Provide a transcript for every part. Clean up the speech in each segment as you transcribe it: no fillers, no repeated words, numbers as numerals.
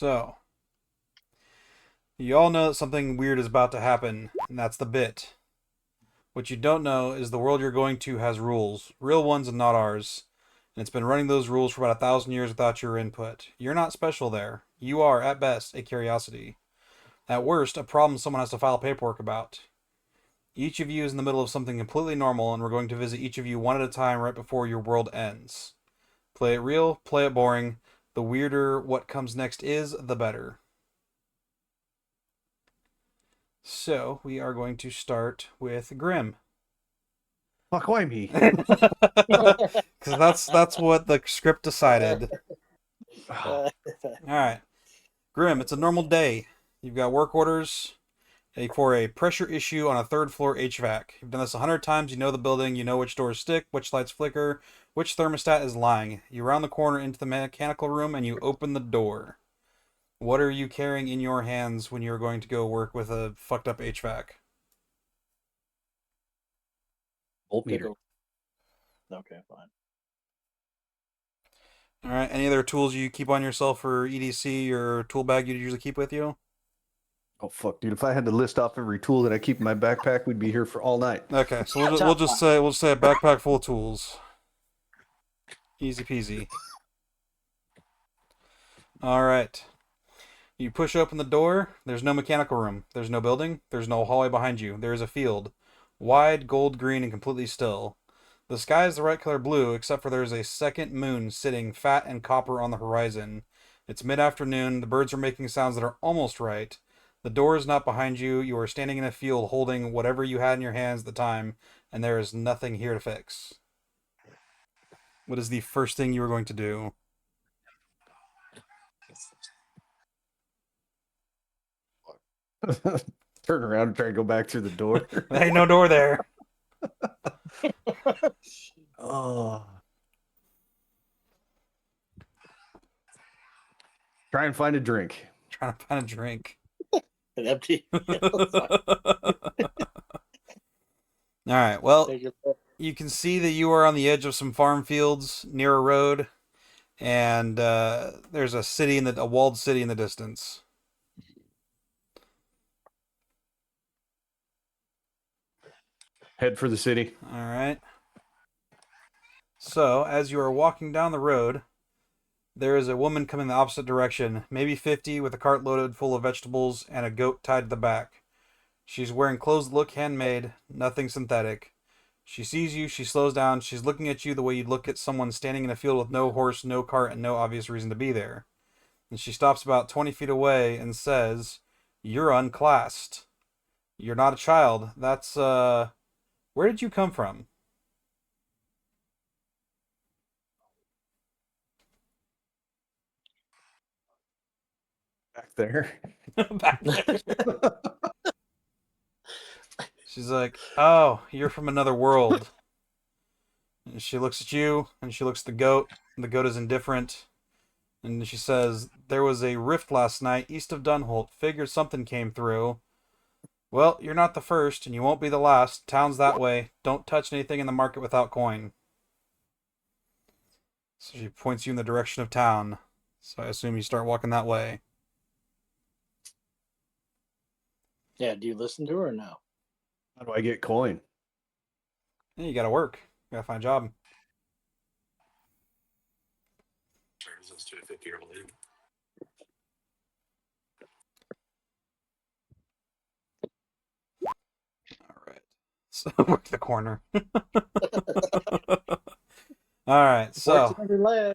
So, you all know that something weird is about to happen, and that's the bit. What you don't know is the world you're going to has rules, real ones and not ours. And it's been running those rules for about 1,000 years without your input. You're not special there. You are, at best, a curiosity. At worst, a problem someone has to file paperwork about. Each of you is in the middle of something completely normal, and we're going to visit each of you one at a time right before your world ends. Play it real, play it boring. The weirder what comes next is, the better. So, we are going to start with Grim. Fuck, why me? Because that's what the script decided. Alright. Grim, it's a normal day. You've got work orders for a pressure issue on a third floor HVAC. You've done this 100 times, you know the building, you know which doors stick, which lights flicker, which thermostat is lying. You round the corner into the mechanical room and you open the door. What are you carrying in your hands when you're going to go work with a fucked up HVAC? Voltmeter. Okay, fine. Alright, any other tools you keep on yourself for EDC or tool bag you'd usually keep with you? Oh fuck, dude! If I had to list off every tool that I keep in my backpack, we'd be here for all night. Okay, so we'll just say a backpack full of tools. Easy peasy. Alright. You push open the door, there's no mechanical room. There's no building, there's no hallway behind you. There is a field. Wide, gold green, and completely still. The sky is the right color blue, except for there's a second moon sitting fat and copper on the horizon. It's mid-afternoon, the birds are making sounds that are almost right. The door is not behind you, you are standing in a field holding whatever you had in your hands at the time, and there is nothing here to fix. What is the first thing you are going to do? Turn around and try to go back through the door. There ain't no door there. Oh. Try and find a drink. Trying to find a drink. An empty. Alright, well, you can see that you are on the edge of some farm fields near a road, and there's a city a walled city in the distance. Head for the city. Alright. So, as you are walking down the road, there is a woman coming the opposite direction, maybe 50, with a cart loaded full of vegetables and a goat tied to the back. She's wearing clothes that look handmade, nothing synthetic. She sees you, she slows down, she's looking at you the way you'd look at someone standing in a field with no horse, no cart, and no obvious reason to be there. And she stops about 20 feet away and says, "You're unclassed. You're not a child. That's, where did you come from?" Back there. Back there. She's like, "Oh, you're from another world." And she looks at you, and she looks at the goat, and the goat is indifferent. And she says, "There was a rift last night east of Dunholt. Figured something came through. Well, you're not the first, and you won't be the last. Town's that way. Don't touch anything in the market without coin." So she points you in the direction of town. So I assume you start walking that way. Yeah, do you listen to her or no? How do I get coin? Yeah, you gotta work. You gotta find a job. Alright. So work the corner. Alright, so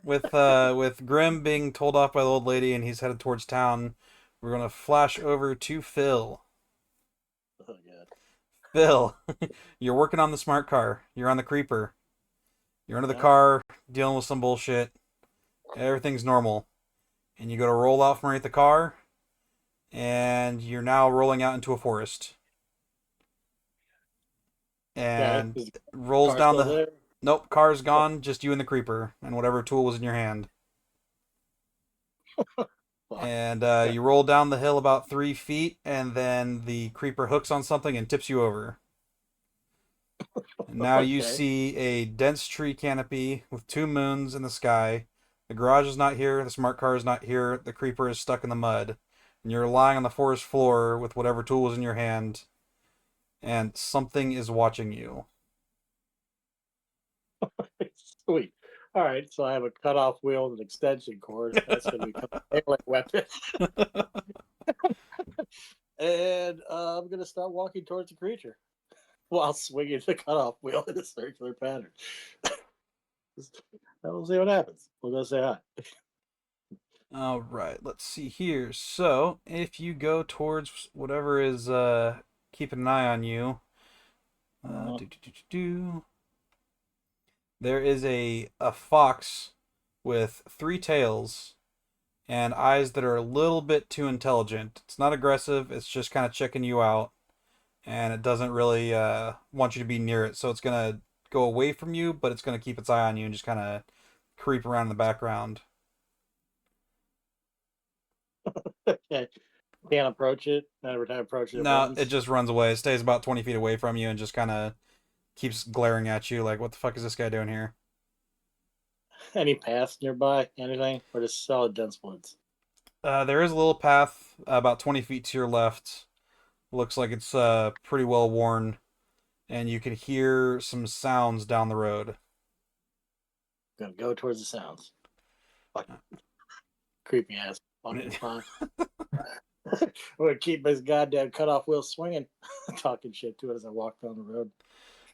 with Grim being told off by the old lady and he's headed towards town, we're gonna flash over to Phil. Oh, God. Phil, you're working on the smart car. You're on the creeper. You're under the car, dealing with some bullshit. Everything's normal. And you go to roll out from underneath the car, and you're now rolling out into a forest. And rolls down the... There? Nope, car's gone, just you and the creeper, and whatever tool was in your hand. And you roll down the hill about 3 feet, and then the creeper hooks on something and tips you over. And now you see a dense tree canopy with 2 moons in the sky, The garage is not here. The smart car is not here. The creeper is stuck in the mud. And you're lying on the forest floor with whatever tool was in your hand. And something is watching you. Sweet. All right, so I have a cutoff wheel and an extension cord. That's going to become a melee weapon. And I'm going to start walking towards the creature while swinging the cutoff wheel in a circular pattern. We'll see what happens. We're going to say hi. All right, let's see here. So, if you go towards whatever is keeping an eye on you, Uh-huh. there is a fox with 3 tails and eyes that are a little bit too intelligent. It's not aggressive. It's just kind of checking you out, and it doesn't really want you to be near it. So it's gonna go away from you, but it's gonna keep its eye on you and just kind of creep around in the background. Okay. Can't approach it. Not every time I approach it, it No, runs. it just runs away. It stays about 20 feet away from you and just kind of keeps glaring at you like, what the fuck is this guy doing here? Any paths nearby? Anything? Or just solid dense woods? There is a little path about 20 feet to your left. Looks like it's pretty well worn, and you can hear some sounds down the road. Gonna go towards the sounds. Fuck. Creepy ass fucking fine. I'm gonna keep this goddamn cutoff wheel swinging, talking shit to it as I walk down the road.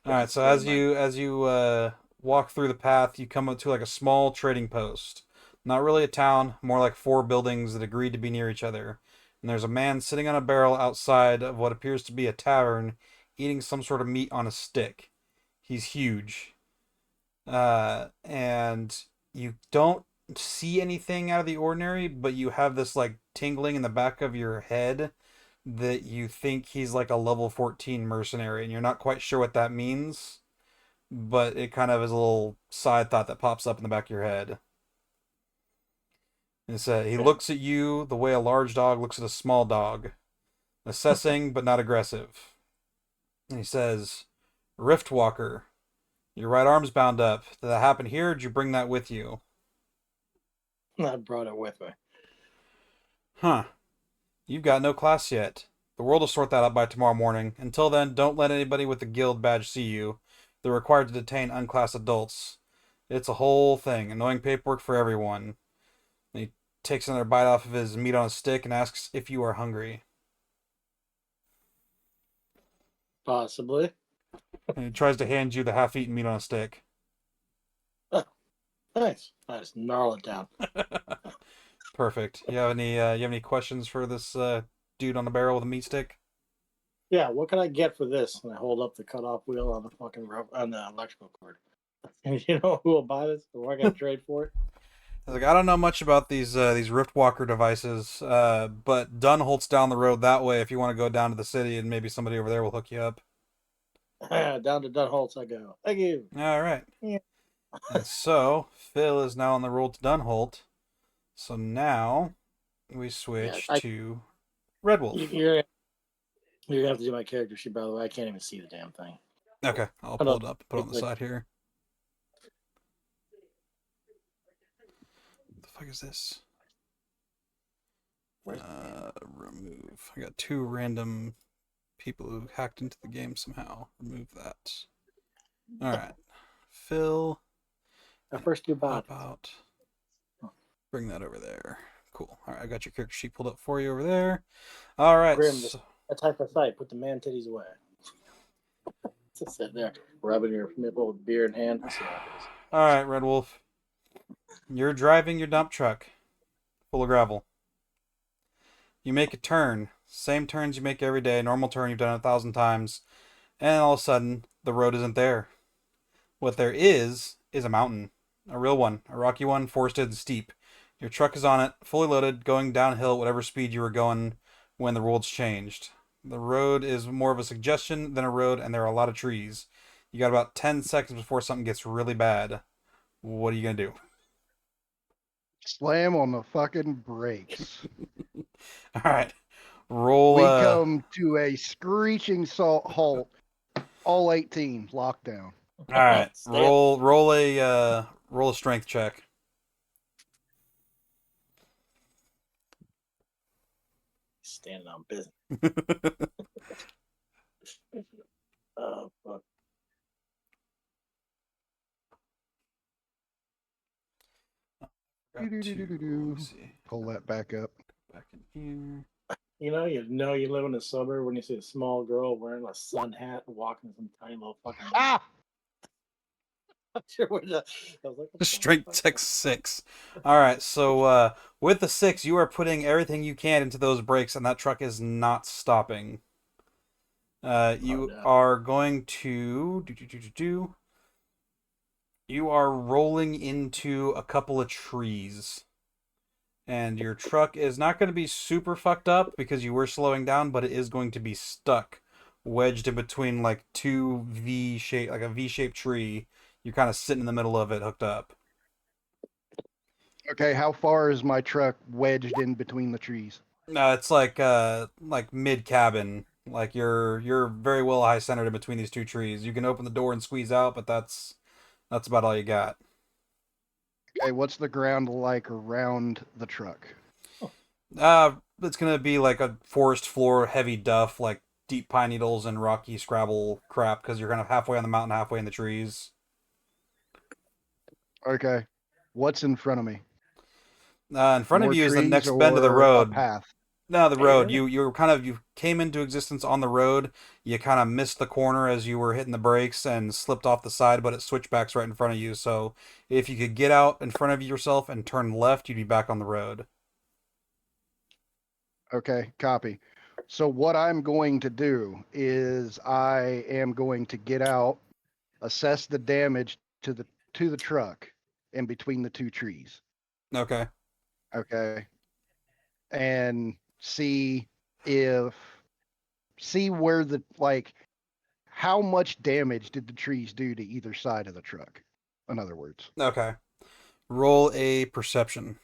All right, so as you walk through the path, you come up to like a small trading post. Not really a town, more like 4 buildings that agreed to be near each other. And there's a man sitting on a barrel outside of what appears to be a tavern, eating some sort of meat on a stick. He's huge. And you don't see anything out of the ordinary, but you have this like tingling in the back of your head that you think he's like a level 14 mercenary, and you're not quite sure what that means, but it kind of is a little side thought that pops up in the back of your head. And he looks at you the way a large dog looks at a small dog, assessing but not aggressive. And he says, Riftwalker, your right arm's bound up. Did that happen here, or did you bring that with you? I brought it with me. Huh. You've got no class yet. The world will sort that out by tomorrow morning. Until then, don't let anybody with the guild badge see you. They're required to detain unclassed adults. It's a whole thing. Annoying paperwork for everyone. And he takes another bite off of his meat on a stick and asks if you are hungry. Possibly. And he tries to hand you the half-eaten meat on a stick. Oh, nice. I just gnarl it down. Perfect. You have any questions for this dude on the barrel with a meat stick? Yeah, what can I get for this? And I hold up the cutoff wheel on the fucking on the electrical cord. You know who will buy this? Or I got to trade for it? I was like, I don't know much about these Riftwalker devices, but Dunholt's down the road that way if you want to go down to the city, and maybe somebody over there will hook you up. Down to Dunholtz I go. Thank you. All right. Yeah. And so Phil is now on the road to Dunholt. So now we switch to Red Wolf. You're gonna have to do my character sheet, by the way. I can't even see the damn thing. Okay, I'll pull it up, put it on the side here. What the fuck is this? Remove. I got 2 random people who hacked into the game somehow. Remove that. All right, Phil. Our first 2 bots. Out. Bring that over there. Cool. All right, I got your character sheet pulled up for you over there. All right. Grim, a type of sight. Put the man titties away. Just sit there, rubbing your nipple with beer in hand. All right, Red Wolf. You're driving your dump truck full of gravel. You make a turn. Same turns you make every day. Normal turn you've done 1,000 times. And all of a sudden, the road isn't there. What there is a mountain. A real one. A rocky one, forested and steep. Your truck is on it, fully loaded, going downhill at whatever speed you were going when the roads changed. The road is more of a suggestion than a road, and there are a lot of trees. You got about 10 seconds before something gets really bad. What are you going to do? Slam on the fucking brakes. All right. Roll. We come to a screeching halt. All 18 lockdown. All right. Roll a strength check. standing on business. Oh, fuck. Got to, let me see. Pull that back up. Back in You live in a suburb when you see a small girl wearing a sun hat and walking some tiny little fucking. Ah! I was like, here. what the Strength fuck? text 6. All right, so with the 6, you are putting everything you can into those brakes, and that truck is not stopping. You no. are going to You are rolling into a couple of trees. And your truck is not going to be super fucked up because you were slowing down, but it is going to be stuck, wedged in between like two like a V-shaped tree. You're kind of sitting in the middle of it, hooked up. Okay, how far is my truck wedged in between the trees? It's like mid cabin. Like you're very well high centered in between these two trees. You can open the door and squeeze out, but that's about all you got. Okay, what's the ground like around the truck? It's gonna be like a forest floor, heavy duff, like deep pine needles and rocky scrabble crap, because you're kind of halfway on the mountain, halfway in the trees. Okay, what's in front of me? In front of More you is the trees next bend of the or a road. path? No, the road. Air? You came into existence on the road. You kind of missed the corner as you were hitting the brakes and slipped off the side, but it switchbacks right in front of you. So if you could get out in front of yourself and turn left, you'd be back on the road. Okay, copy. So what I'm going to do is I am going to get out, assess the damage to the truck in between the two trees. Okay. Okay. And if see where the like how much damage did the trees do to either side of the truck? In other words. Okay. Roll a perception.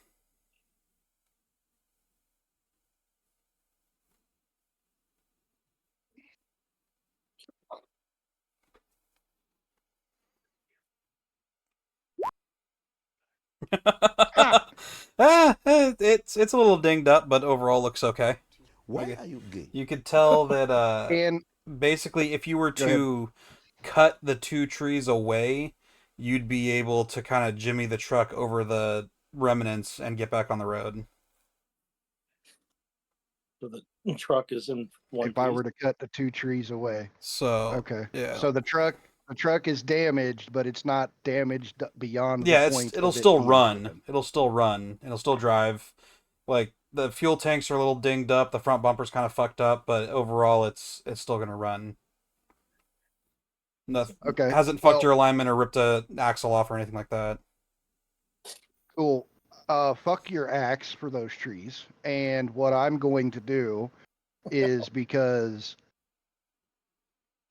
It's a little dinged up, but overall looks okay. Why are you gay? You could tell that And basically if you were go ahead. to cut the two trees away, you'd be able to kind of jimmy the truck over the remnants and get back on the road. So the truck is in one If I piece. were to cut the two trees away. So Okay. yeah, So the truck is damaged, but it's not damaged beyond the yeah, point it'll of it still being run. driven. It'll still run. It'll still drive. Like the fuel tanks are a little dinged up. The front bumper's kind of fucked up, but overall, it's still gonna run. Nothing Okay. hasn't fucked Well, your alignment or ripped a axle off or anything like that. cool. Fuck your axe for those trees. And what I'm going to do is because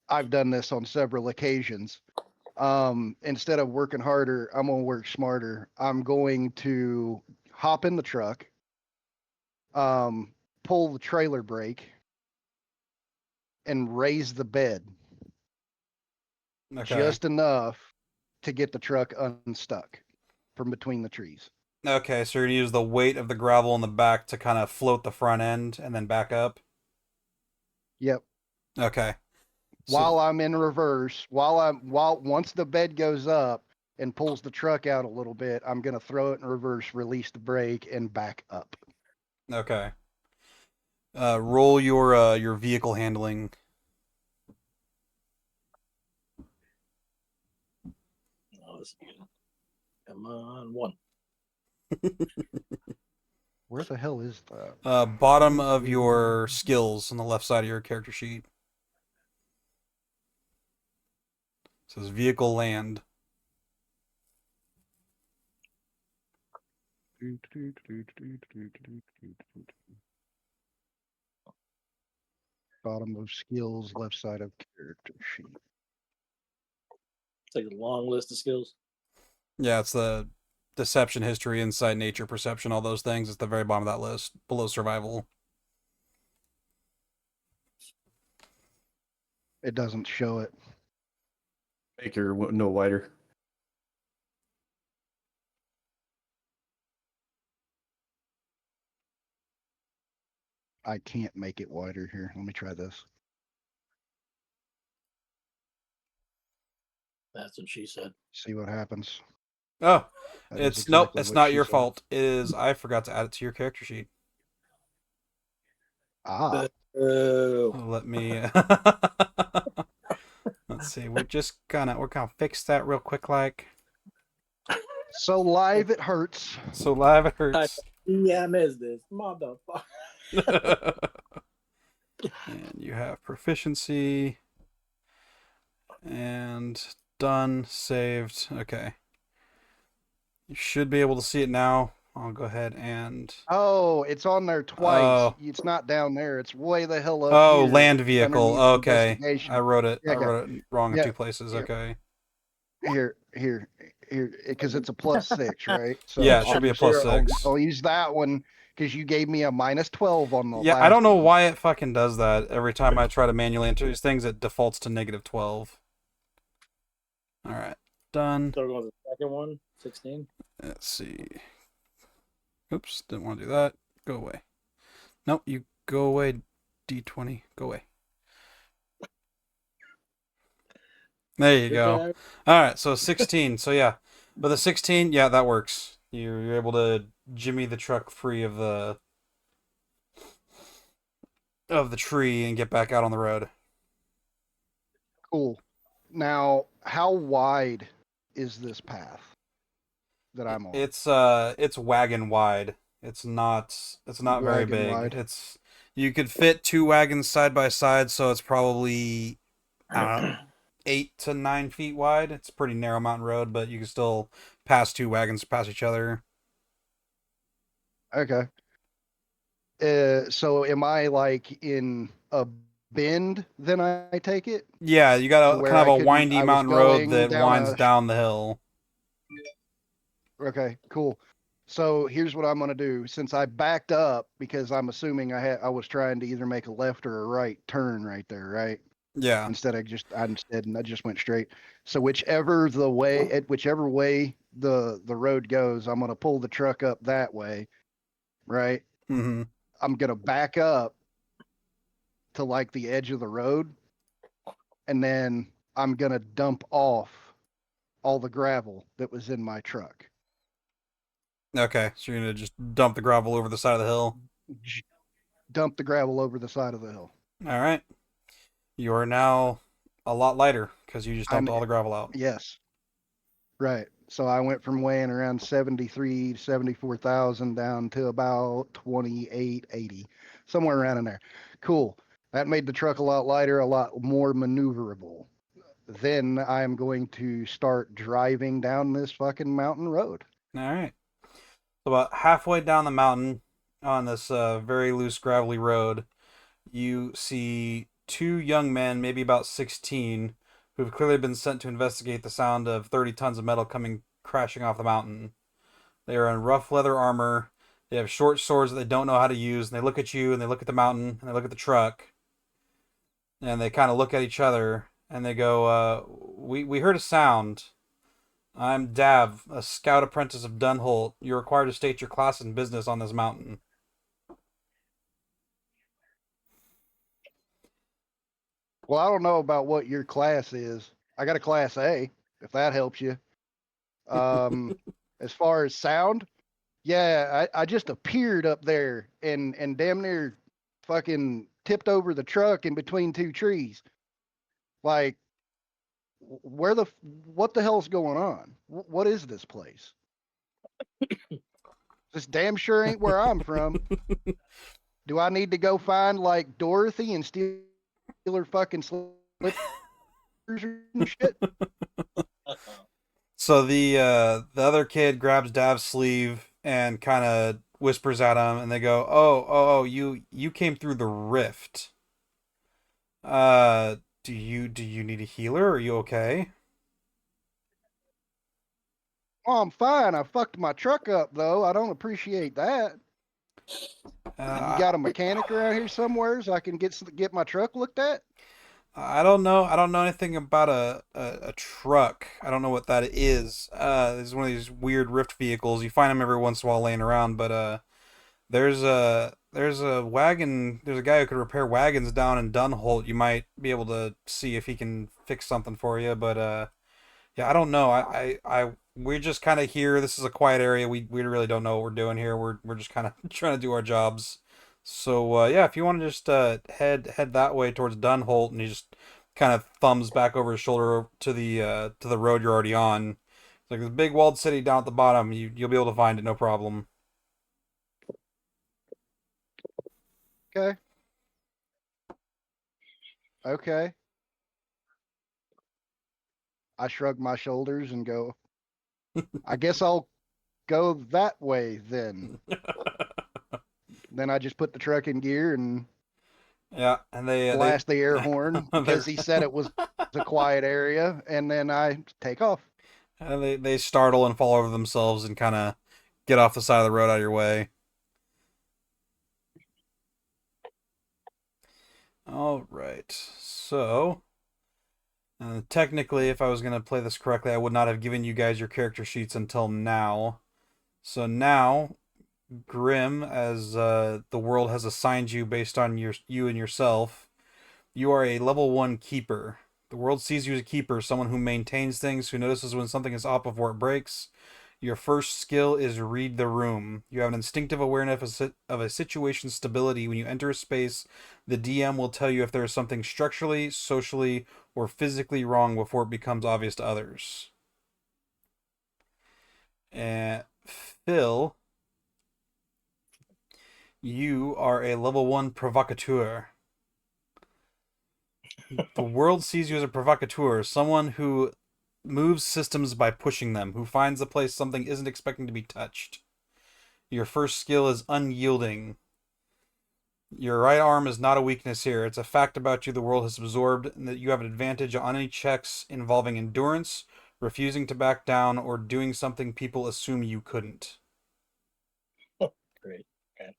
I've done this on several occasions. Instead of working harder, I'm gonna work smarter. I'm going to hop in the truck, pull the trailer brake, and raise the bed Okay. just enough to get the truck unstuck from between the trees. Okay, so you're gonna use the weight of the gravel in the back to kind of float the front end and then back up. Yep. Okay. While So I'm in reverse, once the bed goes up and pulls the truck out a little bit, I'm gonna throw it in reverse, release the brake, and back up. okay. Roll your vehicle handling. Oh, this is good. Come on, one. Where the hell is that? Bottom of your skills on the left side of your character sheet. It says vehicle land. Bottom of skills, left side of character sheet. It's like a long list of skills. Yeah, it's the deception, history, insight, nature, perception, all those things. It's the very bottom of that list, below survival. It doesn't show it. Make your no wider. I can't make it wider here. Let me try this. That's what she said. See what happens. Oh, That is nope. exactly It's what not she your said. fault. It is. I forgot to add it to your character sheet. Ah, Oh, Let me. Let's see. We're gonna fix that real quick, like. so live it hurts. So live it I hurts. is this motherfucker. And you have proficiency. And done. Saved. Okay. You should be able to see it now. I'll go ahead and. Oh, it's on there twice. Oh. It's not down there. It's way the hell up Oh, here. land vehicle. Underneath Okay. I investigation. wrote it. Yeah, I wrote it wrong in yeah, two places. yeah. Okay. Here, because it's a +6, right? So Yeah, it I'll should be a just plus I'll, 6. I'll use that one because you gave me a -12 on the Yeah, I last don't know one. why it fucking does that. Every time I try to manually enter these things, it defaults to -12. Alright. Done. So we're going to the second one, 16. Let's see. Oops, didn't want to do that. Go away. Nope, you go away, D20. Go away. There you go. Alright, so 16. So yeah. But the 16, yeah, that works. You're able to jimmy the truck free of the tree and get back out on the road. Cool. Now, how wide is this path that I'm on? It's wagon wide. It's not very Wagon big. wide. It's you could fit 2 wagons side by side, so it's probably I don't know, 8 to 9 feet wide. It's a pretty narrow mountain road, but you can still pass 2 wagons past each other. Okay. So am I like in a bend? Then I take it Yeah, you to got a where kind of a windy I was mountain road going that down winds a. down the hill. Okay, cool. So here's what I'm gonna do. Since I backed up because I'm assuming I was trying to either make a left or a right turn right there, right? Yeah. Instead I just went straight. So whichever way the road goes, I'm gonna pull the truck up that way, right? Mhm. I'm gonna back up to like the edge of the road, and then I'm gonna dump off all the gravel that was in my truck. Okay, so you're going to just dump the gravel over the side of the hill. Dump the gravel over the side of the hill. All right. You are now a lot lighter because you just dumped all the gravel out. Yes. Right. So I went from weighing around 73, 74,000 down to about 2880, somewhere around in there. Cool. That made the truck a lot lighter, a lot more maneuverable. Then I'm going to start driving down this fucking mountain road. All right. So about halfway down the mountain on this very loose gravelly road, you see 2 young men, maybe about 16, who've clearly been sent to investigate the sound of 30 tons of metal coming crashing off the mountain. They are in rough leather armor. They have short swords that they don't know how to use. And they look at you, and they look at the mountain, and they look at the truck, and they kind of look at each other, and they go, we heard a sound. I'm Dav, a scout apprentice of Dunholt. You're required to state your class and business on this mountain. Well, I don't know about what your class is. I got a class A, if that helps you. As far as sound, yeah, I just appeared up there and damn near fucking tipped over the truck in between 2 trees. Like, what the hell's going on? What is this place? This damn sure ain't where I'm from. Do I need to go find like Dorothy and steal her fucking slippers and shit? So the other kid grabs Dav's sleeve and kind of whispers at him, and they go, "Oh, you came through the rift. Do you need a healer? Are you okay?" Oh, I'm fine. I fucked my truck up though. I don't appreciate that. You got a mechanic around here somewhere so I can get my truck looked at? I don't know. I don't know anything about a truck. I don't know what that is. This is one of these weird rift vehicles. You find them every once in a while laying around, but There's a wagon. There's a guy who could repair wagons down in Dunholt. You might be able to see if he can fix something for you. But yeah, I don't know. We're just kind of here. This is a quiet area. We really don't know what we're doing here. We're just kind of trying to do our jobs. So yeah, if you want to just head that way towards Dunholt, and he just kind of thumbs back over his shoulder to the road you're already on. It's like this big walled city down at the bottom. You'll be able to find it, no problem. Okay. Okay. I shrug my shoulders and go, I guess I'll go that way then. Then I just put the truck in gear and Yeah, and blast the air horn because he said it was a quiet area, and then I take off. and they startle and fall over themselves and kind of get off the side of the road out of your way. All right, so technically, if I was going to play this correctly, I would not have given you guys your character sheets until now. So now, Grim, as the world has assigned you based on you and yourself, you are a level 1 keeper. The world sees you as a keeper, someone who maintains things, who notices when something is off before it breaks. Your first skill is read the room. You have an instinctive awareness of a situation's stability. When you enter a space, the DM will tell you if there is something structurally, socially, or physically wrong before it becomes obvious to others. And Phil, you are a level 1 provocateur. The world sees you as a provocateur, someone who moves systems by pushing them, who finds a place something isn't expecting to be touched. Your first skill is unyielding. Your right arm is not a weakness here. It's a fact about you the world has absorbed, and that you have an advantage on any checks involving endurance, refusing to back down, or doing something people assume you couldn't. Great. Okay.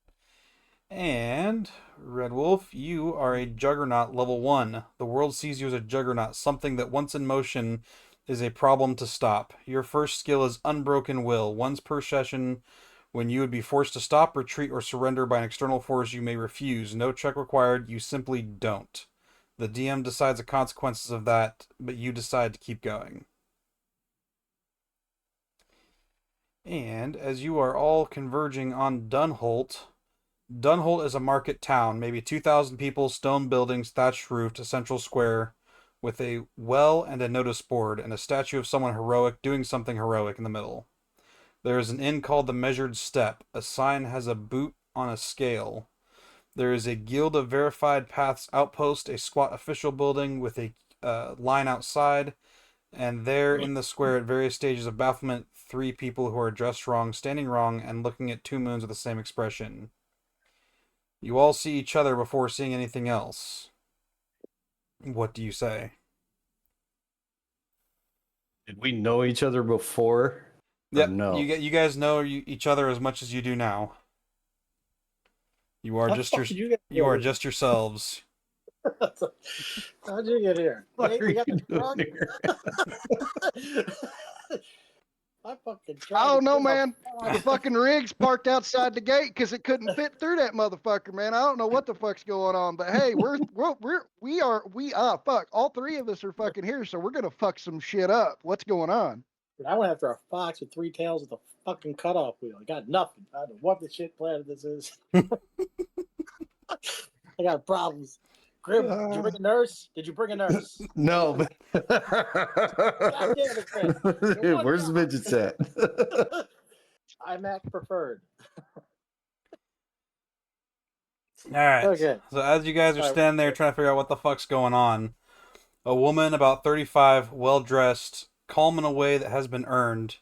And Red Wolf, you are a Juggernaut level 1. The world sees you as a Juggernaut, something that once in motion is a problem to stop. Your first skill is Unbroken Will. Once per session, when you would be forced to stop, retreat, or surrender by an external force, you may refuse. No check required, you simply don't. The DM decides the consequences of that, but you decide to keep going. And as you are all converging on Dunholt, Dunholt is a market town, maybe 2,000 people, stone buildings, thatched roofed, a central square, with a well and a notice board, and a statue of someone heroic doing something heroic in the middle. There is an inn called the Measured Step. A sign has a boot on a scale. There is a Guild of Verified Paths outpost, a squat official building with a line outside, and there in the square at various stages of bafflement, 3 people who are dressed wrong, standing wrong, and looking at 2 moons with the same expression. You all see each other before seeing anything else. What do you say? Did we know each other before? Yep, no. you guys know each other as much as you do now. You are How just the fuck did you get you are here? just yourselves. How'd you get here? What Hey, are we got you the truck. doing here? I fucking I tried to don't know, get my man. The fuck. fucking rig's parked outside the gate because it couldn't fit through that motherfucker, man. I don't know what the fuck's going on, but hey, fuck. All 3 of us are fucking here, so we're gonna fuck some shit up. What's going on? Dude, I went after a fox with 3 tails with a fucking cutoff wheel. I got nothing. I don't know what the shit planet this is. I got problems. Grim, did you bring a nurse? Did you bring a nurse? No, but God damn it, Chris. where's the midgets at? IMAX preferred. All right. Okay. So as you guys are standing there trying to figure out what the fuck's going on, a woman about 35, well dressed, calm in a way that has been earned,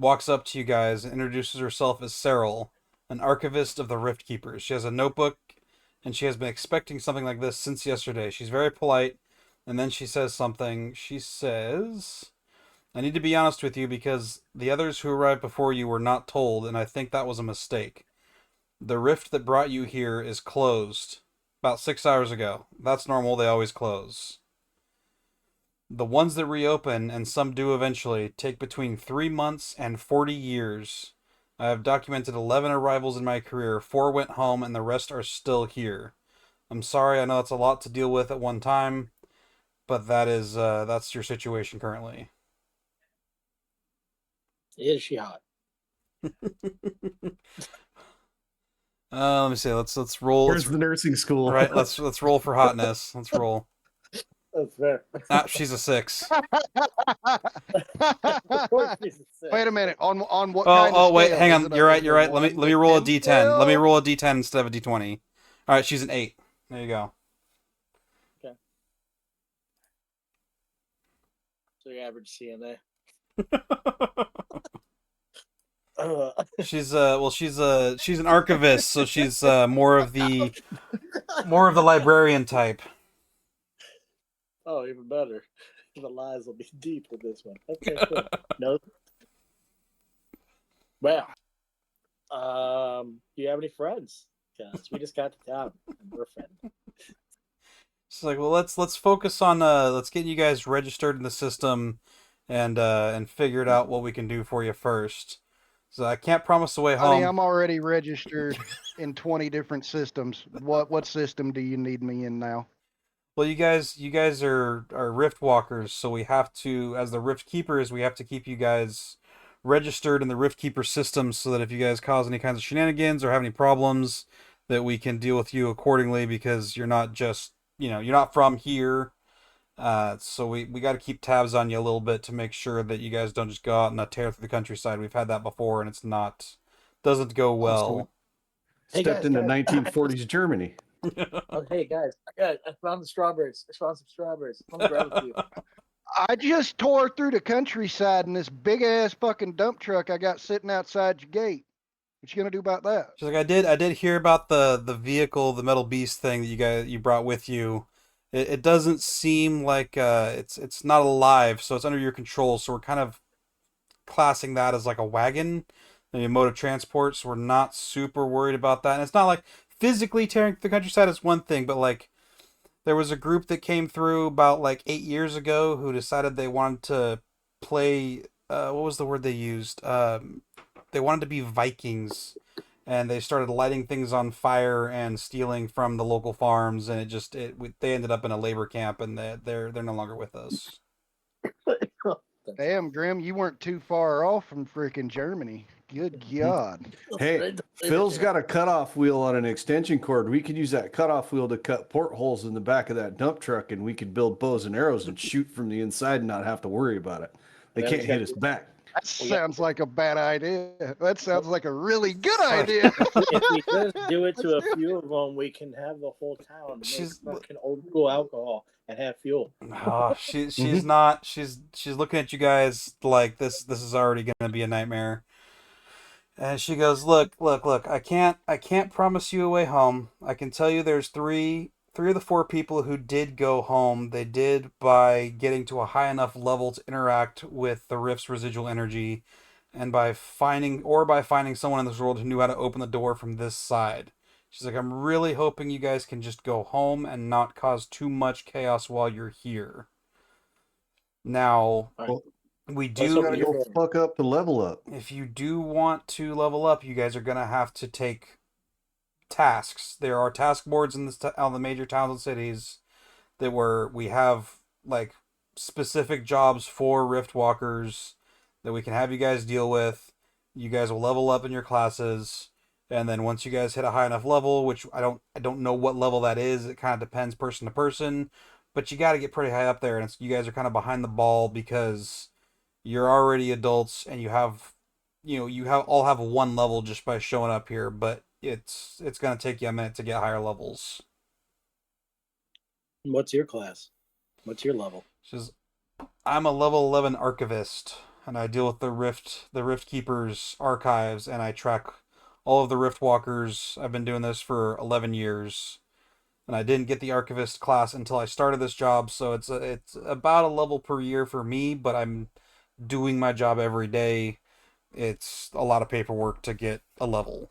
walks up to you guys and introduces herself as Cyril, an archivist of the Rift Keepers. She has a notebook, and she has been expecting something like this since yesterday. She's very polite, and then she says something. She says, I need to be honest with you because the others who arrived before you were not told, and I think that was a mistake. The rift that brought you here is closed about 6 hours ago. That's normal, they always close. The ones that reopen, and some do eventually, take between 3 months and 40 years. I have documented 11 arrivals in my career. 4 went home, and the rest are still here. I'm sorry, I know it's a lot to deal with at one time, but that's your situation currently. Is she hot? Let me see. Let's roll. Where's the nursing school? Right. Let's roll for hotness. Let's roll. That's fair. Ah, she's a 6. Of course she's a 6. Wait a minute. On what kind of Oh, wait, scale? hang Is on. it You're right. is it You're a right. Let 1 me to roll a 10 D10. Let me scale? roll a D10 instead of a D20. All right, she's an 8. There you go. So your average CNA. She's she's an archivist, so she's more of the librarian type. Oh, even better. The lies will be deep with this one. Okay, cool. No. Well, do you have any friends? Because we just got to town and we're friends. She's like, well, let's focus on let's get you guys registered in the system, and figured out what we can do for you first. So I can't promise the way Honey, home. I'm already registered in 20 different systems. What system do you need me in now? Well, you guys are Rift Walkers, so we have to, as the Rift Keepers, we have to keep you guys registered in the Rift Keeper system, so that if you guys cause any kinds of shenanigans or have any problems, that we can deal with you accordingly, because you're not just, you're not from here. So we got to keep tabs on you a little bit to make sure that you guys don't just go out and tear through the countryside. We've had that before, and doesn't go well. Hey, Stepped guys, into guys. 1940s Germany. Oh, hey guys, I found the strawberries. I found some strawberries. Let me grab a few. I just tore through the countryside in this big ass fucking dump truck I got sitting outside your gate. What you gonna do about that? She's like, I did hear about the vehicle, the metal beast thing that you brought with you. It doesn't seem like it's not alive, so it's under your control. So we're kind of classing that as like a wagon, a mode of transport. So we're not super worried about that. And it's not like physically tearing the countryside is one thing, but like there was a group that came through about like 8 years ago who decided they wanted to play. What was the word they used? They wanted to be Vikings, and they started lighting things on fire and stealing from the local farms, and they ended up in a labor camp, and they're no longer with us. Damn, Grim, you weren't too far off from freaking Germany. Good God. Hey, Phil's got a cutoff wheel on an extension cord. We could use that cutoff wheel to cut portholes in the back of that dump truck, and we could build bows and arrows and shoot from the inside and not have to worry about it. They can't hit us back. That sounds like a bad idea. That sounds like a really good idea. If we just do it to a few of them, we can have the whole town make fucking old school alcohol and have fuel. Oh, she's not. She's looking at you guys like this. This is already gonna be a nightmare. And she goes, look. I can't promise you a way home. I can tell you there's three of the 4 people who did go home. They did by getting to a high enough level to interact with the rift's residual energy, and by finding someone in this world who knew how to open the door from this side. She's like, I'm really hoping you guys can just go home and not cause too much chaos while you're here. Now, Well, we you do. gotta go fuck up to level up. If you do want to level up, you guys are gonna have to take tasks. There are task boards in all the major towns and cities we have like specific jobs for Rift Walkers that we can have you guys deal with. You guys will level up in your classes, and then once you guys hit a high enough level, which I don't know what level that is. It kind of depends person to person, but you got to get pretty high up there, and you guys are kind of behind the ball because you're already adults and you all have 1 level just by showing up here, but it's going to take you a minute to get higher levels. What's your class? What's your level? I'm a level 11 archivist, and I deal with the Rift Keepers archives, and I track all of the Rift Walkers. I've been doing this for 11 years, and I didn't get the archivist class until I started this job, so it's about a level per year for me, but I'm doing my job every day. It's a lot of paperwork to get a level.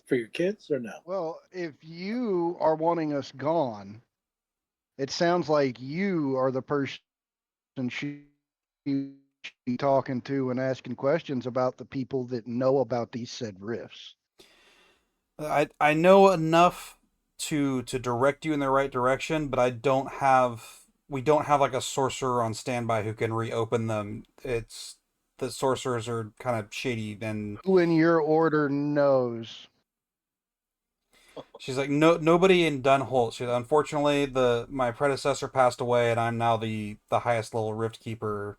For your kids or no? Well, if you are wanting us gone, it sounds like you are the person she be talking to and asking questions about the people that know about these said rifts. I know enough to direct you in the right direction, but we don't have like a sorcerer on standby who can reopen them. It's the sorcerers are kind of shady, and Who in your order knows? she's like, nobody in Dunholt. She unfortunately my predecessor passed away, and I'm now the highest level rift keeper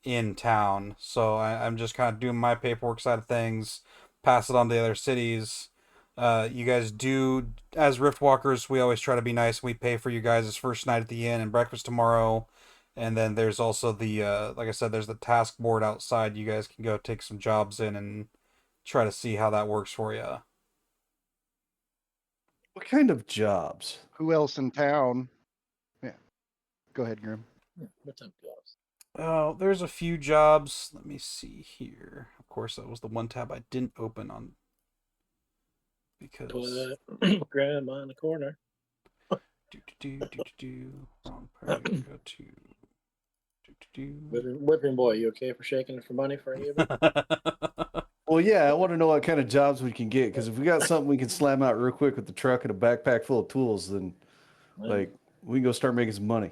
in town. So I'm just kind of doing my paperwork side of things, pass it on to the other cities. You guys do, as Rift Walkers, we always try to be nice. We pay for you guys' first night at the inn and breakfast tomorrow. And then there's also the, like I said, there's the task board outside. You guys can go take some jobs in and try to see how that works for you. What kind of jobs? Who else in town? Yeah. Go ahead, Grim. What type of jobs? Oh, there's a few jobs. Let me see here. Of course, that was the one tab I didn't open on because Put grandma in the corner. wrong part. Go to Whipping boy, you okay for shaking it for money for any of it? Well, yeah, I want to know what kind of jobs we can get, because if we got something we can slam out real quick with the truck and a backpack full of tools, then like we can go start making some money.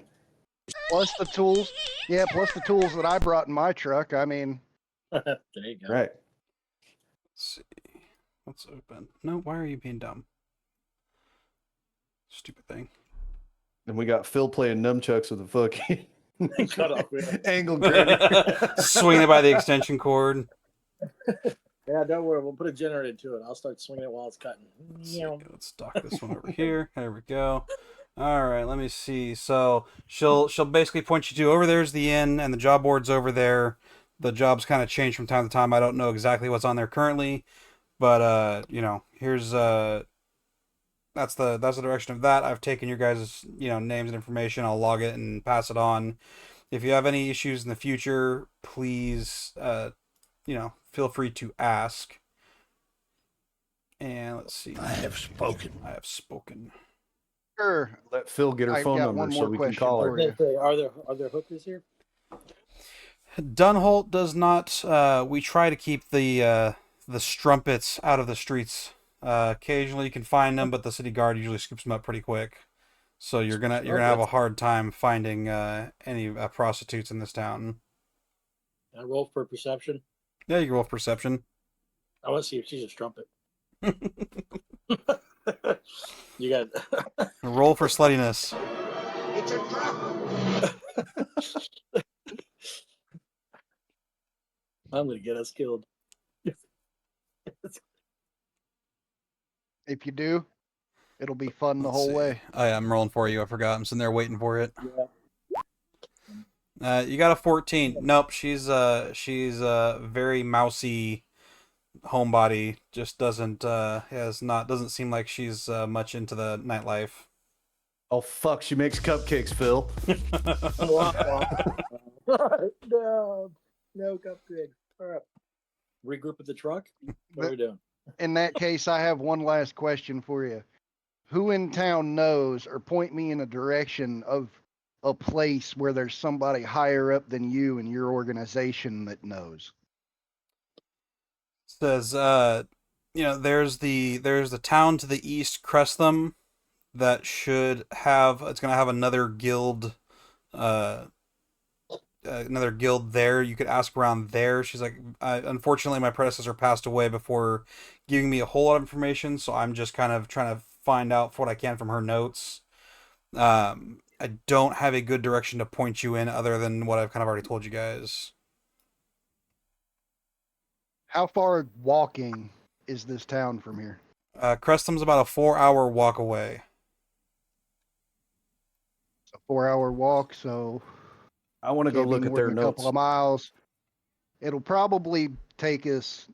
Plus the tools. Yeah, plus the tools that I brought in my truck. I mean, There you go. Right. Let's see. Let's open. No, why are you being dumb? Stupid thing. And we got Phil playing nunchucks with a fucking Cut off wheel. angle grinder. Swinging it by the extension cord. Yeah, don't worry. We'll put a generator to it. I'll start swinging it while it's cutting. Let's dock this one over here. There we go. All right, let me see. So she'll basically point you to over there's the inn and the job board's over there. The jobs kind of change from time to time. I don't know exactly what's on there currently, but here's that's the direction of that. I've taken your guys' names and information. I'll log it and pass it on. If you have any issues in the future, please feel free to ask. And let's see. I have spoken. I have spoken. sure. Let Phil get her I've phone got number one so more we can question call for her. you. Are there hookers here? Dunholt does not. We try to keep the strumpets out of the streets. Occasionally you can find them, but the city guard usually scoops them up pretty quick. So you're gonna have a hard time finding any prostitutes in this town. I roll for perception. Yeah, you can roll for perception. I want to see if she's a strumpet. You got Roll for sluttiness. It's a trap. I'm gonna get us killed. If you do, it'll be fun the Let's whole see. way. Oh yeah, I'm rolling for you. I forgot. I'm sitting there waiting for it. Yeah. You got a 14. Nope, she's very mousy homebody. Just doesn't seem like she's much into the nightlife. Oh fuck, she makes cupcakes, Phil. No cupcake. All right. Regroup at the truck. What are we doing? In that case, I have one last question for you. Who in town knows, or point me in a direction of a place where there's somebody higher up than you in your organization that knows? Says there's the town to the east, Crestham, that it's gonna have another guild there. You could ask around there. She's like, unfortunately my predecessor passed away before giving me a whole lot of information, so I'm just kind of trying to find out what I can from her notes. I don't have a good direction to point you in other than what I've kind of already told you guys. How far walking is this town from here? Crestham's about a 4-hour walk away. It's a 4-hour walk, so I want to go can't be look at more their than a notes. couple of miles. It'll probably take us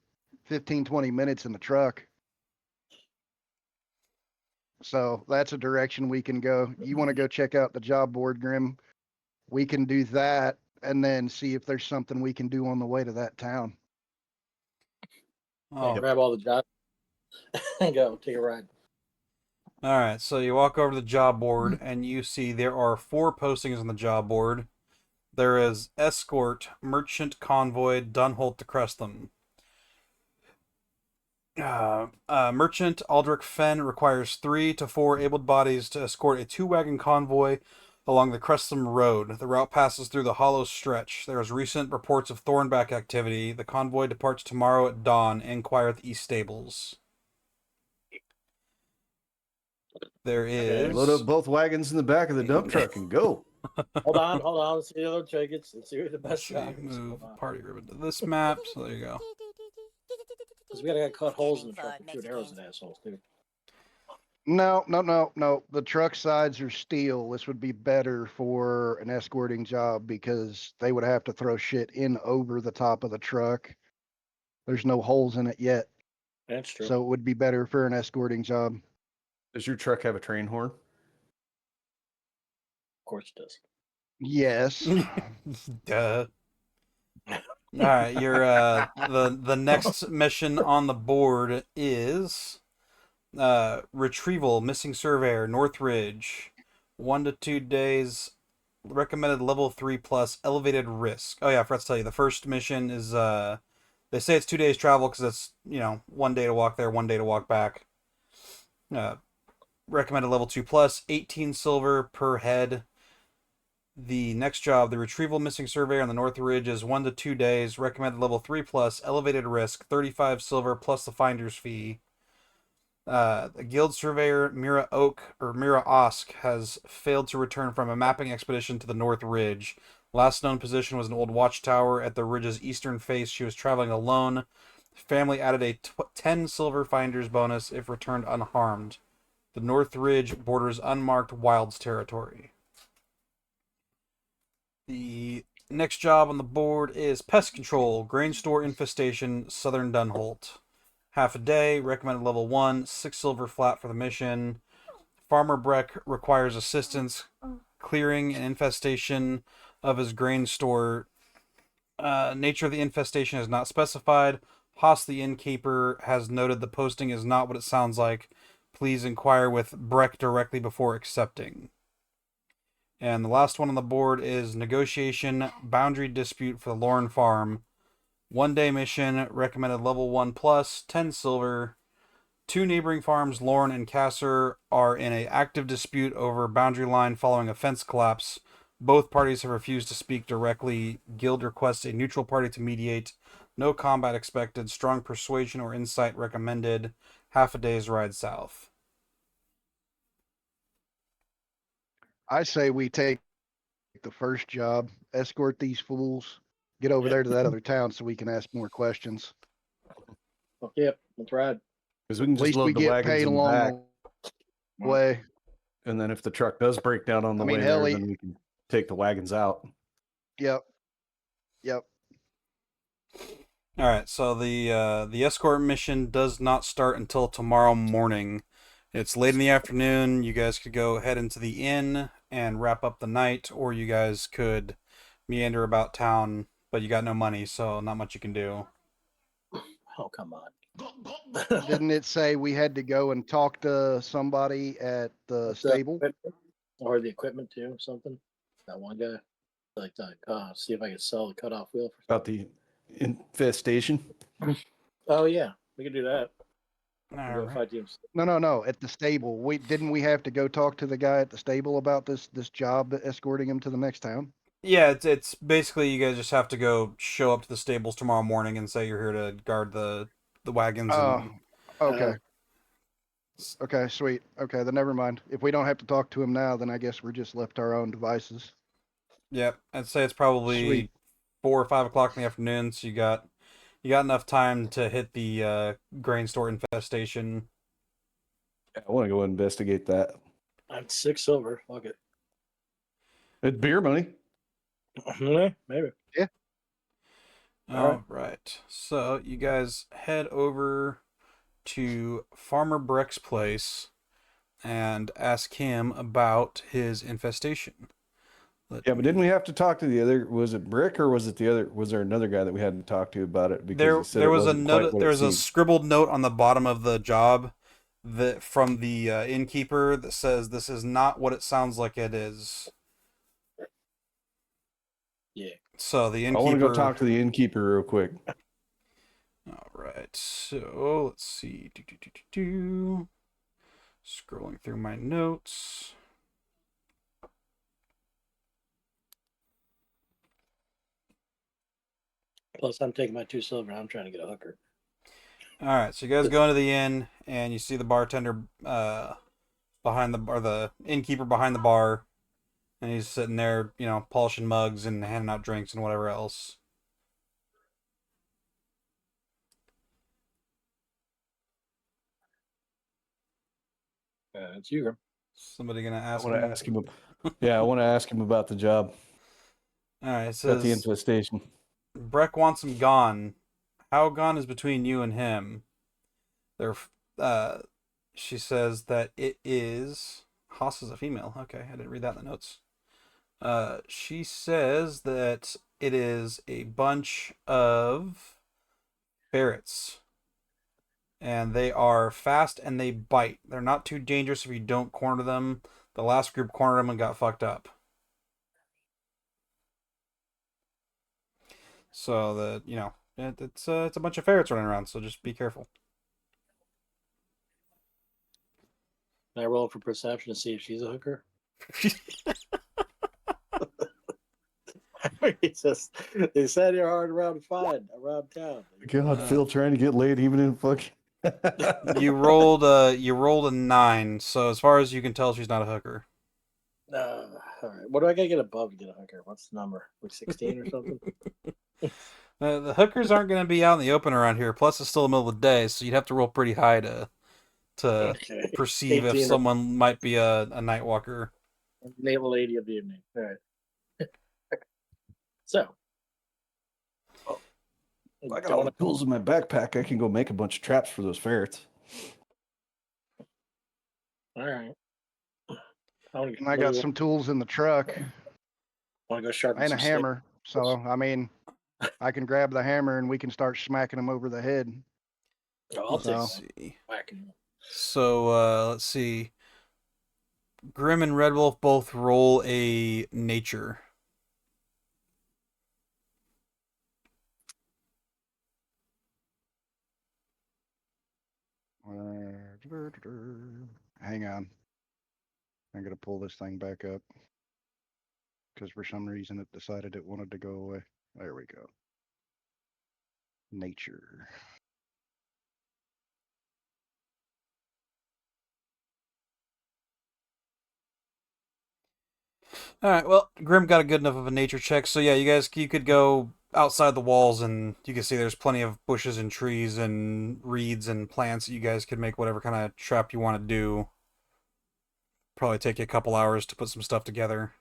15, 20 minutes in the truck. So that's a direction we can go. You want to go check out the job board, Grim? We can do that and then see if there's something we can do on the way to that town. Oh, Grab all the jobs and go take a ride. all right. So you walk over to the job board and you see there are 4 postings on the job board. There is escort merchant convoy Dunholt to Crestham. Merchant Aldrich Fenn requires 3 to 4 able bodies to escort a 2-wagon convoy along the Crestham Road. The route passes through the hollow stretch. There is recent reports of Thornback activity. The convoy departs tomorrow at dawn. Inquire at the East Stables. There is... Load up both wagons in the back of the dump truck and go. Hold on. Let's see the other tickets. Let's see who the best See, shot is. move party ribbon to this map. So there you go. Because we gotta cut holes in the truck and shoot arrows at assholes, too. No. The truck sides are steel. This would be better for an escorting job because they would have to throw shit in over the top of the truck. There's no holes in it yet. That's true. So it would be better for an escorting job. Does your truck have a train horn? Of course it does. Yes. Duh. All right, your the next mission on the board is retrieval missing surveyor Northridge, 1 to 2 days, recommended level 3+ elevated risk. Oh yeah, I forgot to tell you the first mission is they say it's 2 days travel because it's 1 day to walk there, 1 day to walk back. Recommended level 2+, 18 silver per head. The next job, the retrieval missing surveyor on the North Ridge, is 1 to 2 days. Recommended level 3+, elevated risk, 35 silver plus the finder's fee. The guild surveyor Mira Osk has failed to return from a mapping expedition to the North Ridge. Last known position was an old watchtower at the ridge's eastern face. She was traveling alone. Family added a 10 silver finder's bonus if returned unharmed. The North Ridge borders unmarked wilds territory. The next job on the board is pest control, grain store infestation, Southern Dunholt. Half a day, recommended level 1, 6 silver flat for the mission. Farmer Breck requires assistance clearing an infestation of his grain store. Nature of the infestation is not specified. Haas, the innkeeper, has noted the posting is not what it sounds like. Please inquire with Breck directly before accepting. And the last one on the board is negotiation boundary dispute for the Lauren Farm. 1 day mission, recommended level 1+, 10 silver. 2 neighboring farms, Lauren and Kasser, are in an active dispute over boundary line following a fence collapse. Both parties have refused to speak directly. Guild requests a neutral party to mediate. No combat expected. Strong persuasion or insight recommended. Half a day's ride south. I say we take the first job, escort these fools, get over there to that other town so we can ask more questions. Well, yep, let's ride. Because we can At just least we load the get wagons paid in the along back, the way. and then if the truck does break down on the I mean, way hell, there, then we can take the wagons out. Yep. All right, so the escort mission does not start until tomorrow morning. It's late in the afternoon. You guys could go head into the inn and wrap up the night, or you guys could meander about town, but you got no money, so not much you can do. Oh, come on. Didn't it say we had to go and talk to somebody at the stable? Or the equipment too, or something. That one guy. Like that. See if I can sell the cutoff wheel. About the infestation. Oh yeah, we can do that. All Go right. fight teams. No. At the stable. Didn't we have to go talk to the guy at the stable about this job escorting him to the next town? Yeah, it's basically you guys just have to go show up to the stables tomorrow morning and say you're here to guard the wagons. Oh, And, okay. Okay, sweet. Okay, then never mind. If we don't have to talk to him now, then I guess we're just left to our own devices. yep, I'd say it's probably Sweet. 4 or 5 o'clock in the afternoon, so you got enough time to hit the grain store infestation. Yeah, I want to go investigate that. I'm 6 silver. Fuck it. It's beer money. Maybe. All right, so you guys head over to Farmer Breck's place and ask him about his infestation. Yeah, but didn't we have to talk to the other? Was it Brick or was it the other? Was there another guy that we had to talk to about it? Because he said There it was a wasn't quite note. what There it was a seemed. scribbled note on the bottom of the job that from the innkeeper that says this is not what it sounds like it is. Yeah. So the I innkeeper. want to go talk to the innkeeper real quick. All right. So let's see. Scrolling through my notes. Plus, I'm taking my 2 silver. I'm trying to get a hooker. All right. So you guys go into the inn and you see the bartender behind the innkeeper behind the bar, and he's sitting there, polishing mugs and handing out drinks and whatever else. It's you, Grim. Somebody gonna I ask want to him? ask him. Yeah, I want to ask him about the job. All right. It About the says infestation. Breck wants him gone. How gone is between you and him? They're, uh, she says that it is. Haas is a female. Okay, I didn't read that in the notes. She says that it is a bunch of ferrets. And they are fast and they bite. They're not too dangerous if you don't corner them. The last group cornered them and got fucked up. So it's a bunch of ferrets running around. So just be careful. Can I roll for perception to see if she's a hooker? It's just, they said you're hard around to find around town. God, Phil trying to get laid even in fucking. You rolled a 9. So as far as you can tell, she's not a hooker. All right. What do I gotta get above to get a hooker? What's the number? Like 16 or something? The hookers aren't going to be out in the open around here. Plus, it's still the middle of the day, so you'd have to roll pretty high to Okay. perceive if 18 or- someone might be a night walker. Naval lady of the evening. All right. So. I got all the tools in my backpack. I can go make a bunch of traps for those ferrets. All right. And I got some tools in the truck Want to go sharpen and some a hammer. So, I mean, I can grab the hammer and we can start smacking them over the head. I'll take Let's that. see. Whacking. So let's see. Grim and Red Wolf both roll a nature. Hang on. I'm going to pull this thing back up because for some reason it decided it wanted to go away. There we go. Nature. All right. Well, Grim got a good enough of a nature check, so yeah, you could go outside the walls and you can see there's plenty of bushes and trees and reeds and plants that you guys could make whatever kind of trap you want to do. Probably take you a couple hours to put some stuff together.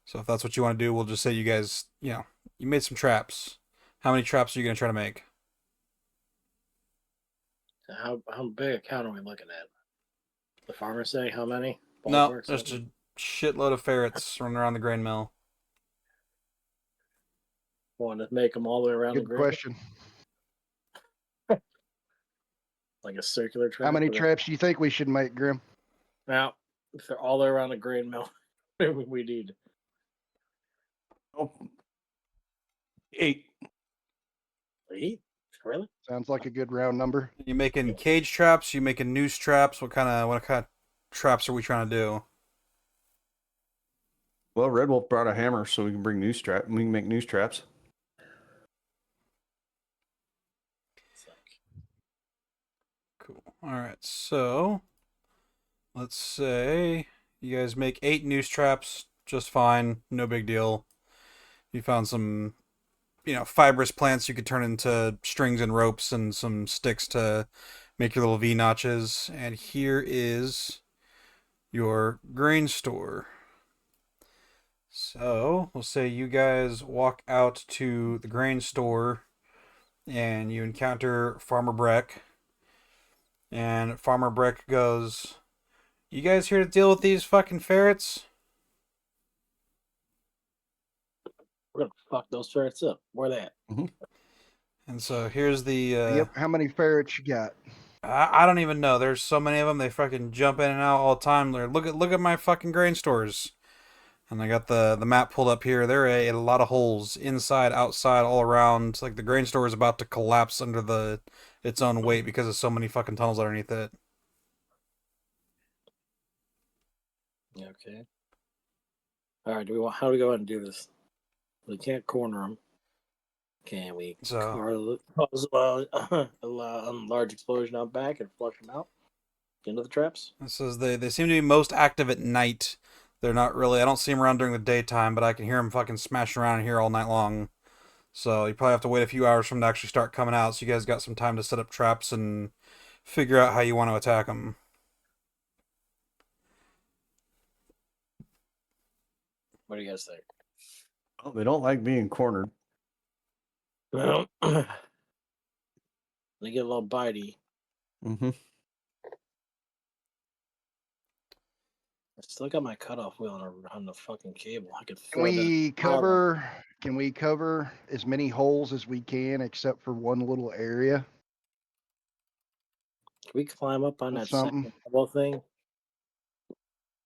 So if that's what you want to do, we'll just say you guys, you made some traps. How many traps are you going to try to make? How big a count are we looking at? The farmer say how many? No, Ballpark, just something? a shitload of ferrets running around the grain mill. Want to make them all the way around the Good grid? question. Like a circular trap? How many or the- traps do you think we should make, Grim? Now, if they're all the way around the grain mill, we need. Oh, 8. 8? Really? Sounds like a good round number. You making cage traps? You making noose traps? What kind of traps are we trying to do? Well, Red Wolf brought a hammer, so we can bring noose trap. We can make noose traps. It's like, Cool. All right, so let's say you guys make 8 noose traps, just fine, no big deal. You found some, fibrous plants you could turn into strings and ropes and some sticks to make your little V notches. And here is your grain store. So we'll say you guys walk out to the grain store and you encounter Farmer Breck. And Farmer Breck goes, "You guys here to deal with these fucking ferrets?" we're gonna fuck those ferrets up. Where they at? And so here's the. Yep. How many ferrets you got? I don't even know. There's so many of them. They fucking jump in and out all the time. Look at my fucking grain stores. And I got the map pulled up here. There are a lot of holes inside, outside, all around. Like the grain store is about to collapse under its own weight because of so many fucking tunnels underneath it. Okay. All right. How do we go ahead and do this? We can't corner them. Can we cause a large explosion out back and flush them out into the traps? It says they seem to be most active at night. They're not really. I don't see them around during the daytime, but I can hear them fucking smashing around in here all night long. So you probably have to wait a few hours for them to actually start coming out. So you guys got some time to set up traps and figure out how you want to attack them. What do you guys think? Oh, they don't like being cornered. Well, they get a little bitey. Mm-hmm. I still got my cutoff wheel on the fucking cable. I could Can we cover? Can we cover as many holes as we can, except for one little area? Can we climb up on With that something? second wall thing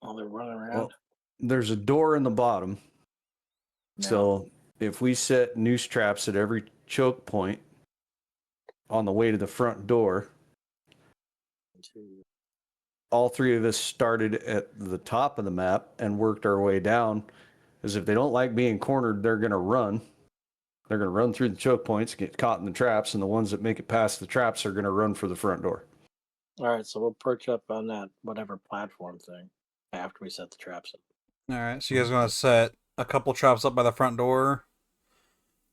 while they're running around? Well, there's a door in the bottom. No. So if we set noose traps at every choke point on the way to the front door, all three of us started at the top of the map and worked our way down. Because if they don't like being cornered, they're going to run. They're going to run through the choke points, get caught in the traps, and the ones that make it past the traps are going to run for the front door. All right, so we'll perch up on that whatever platform thing after we set the traps up. All right, so you guys want to set a couple traps up by the front door,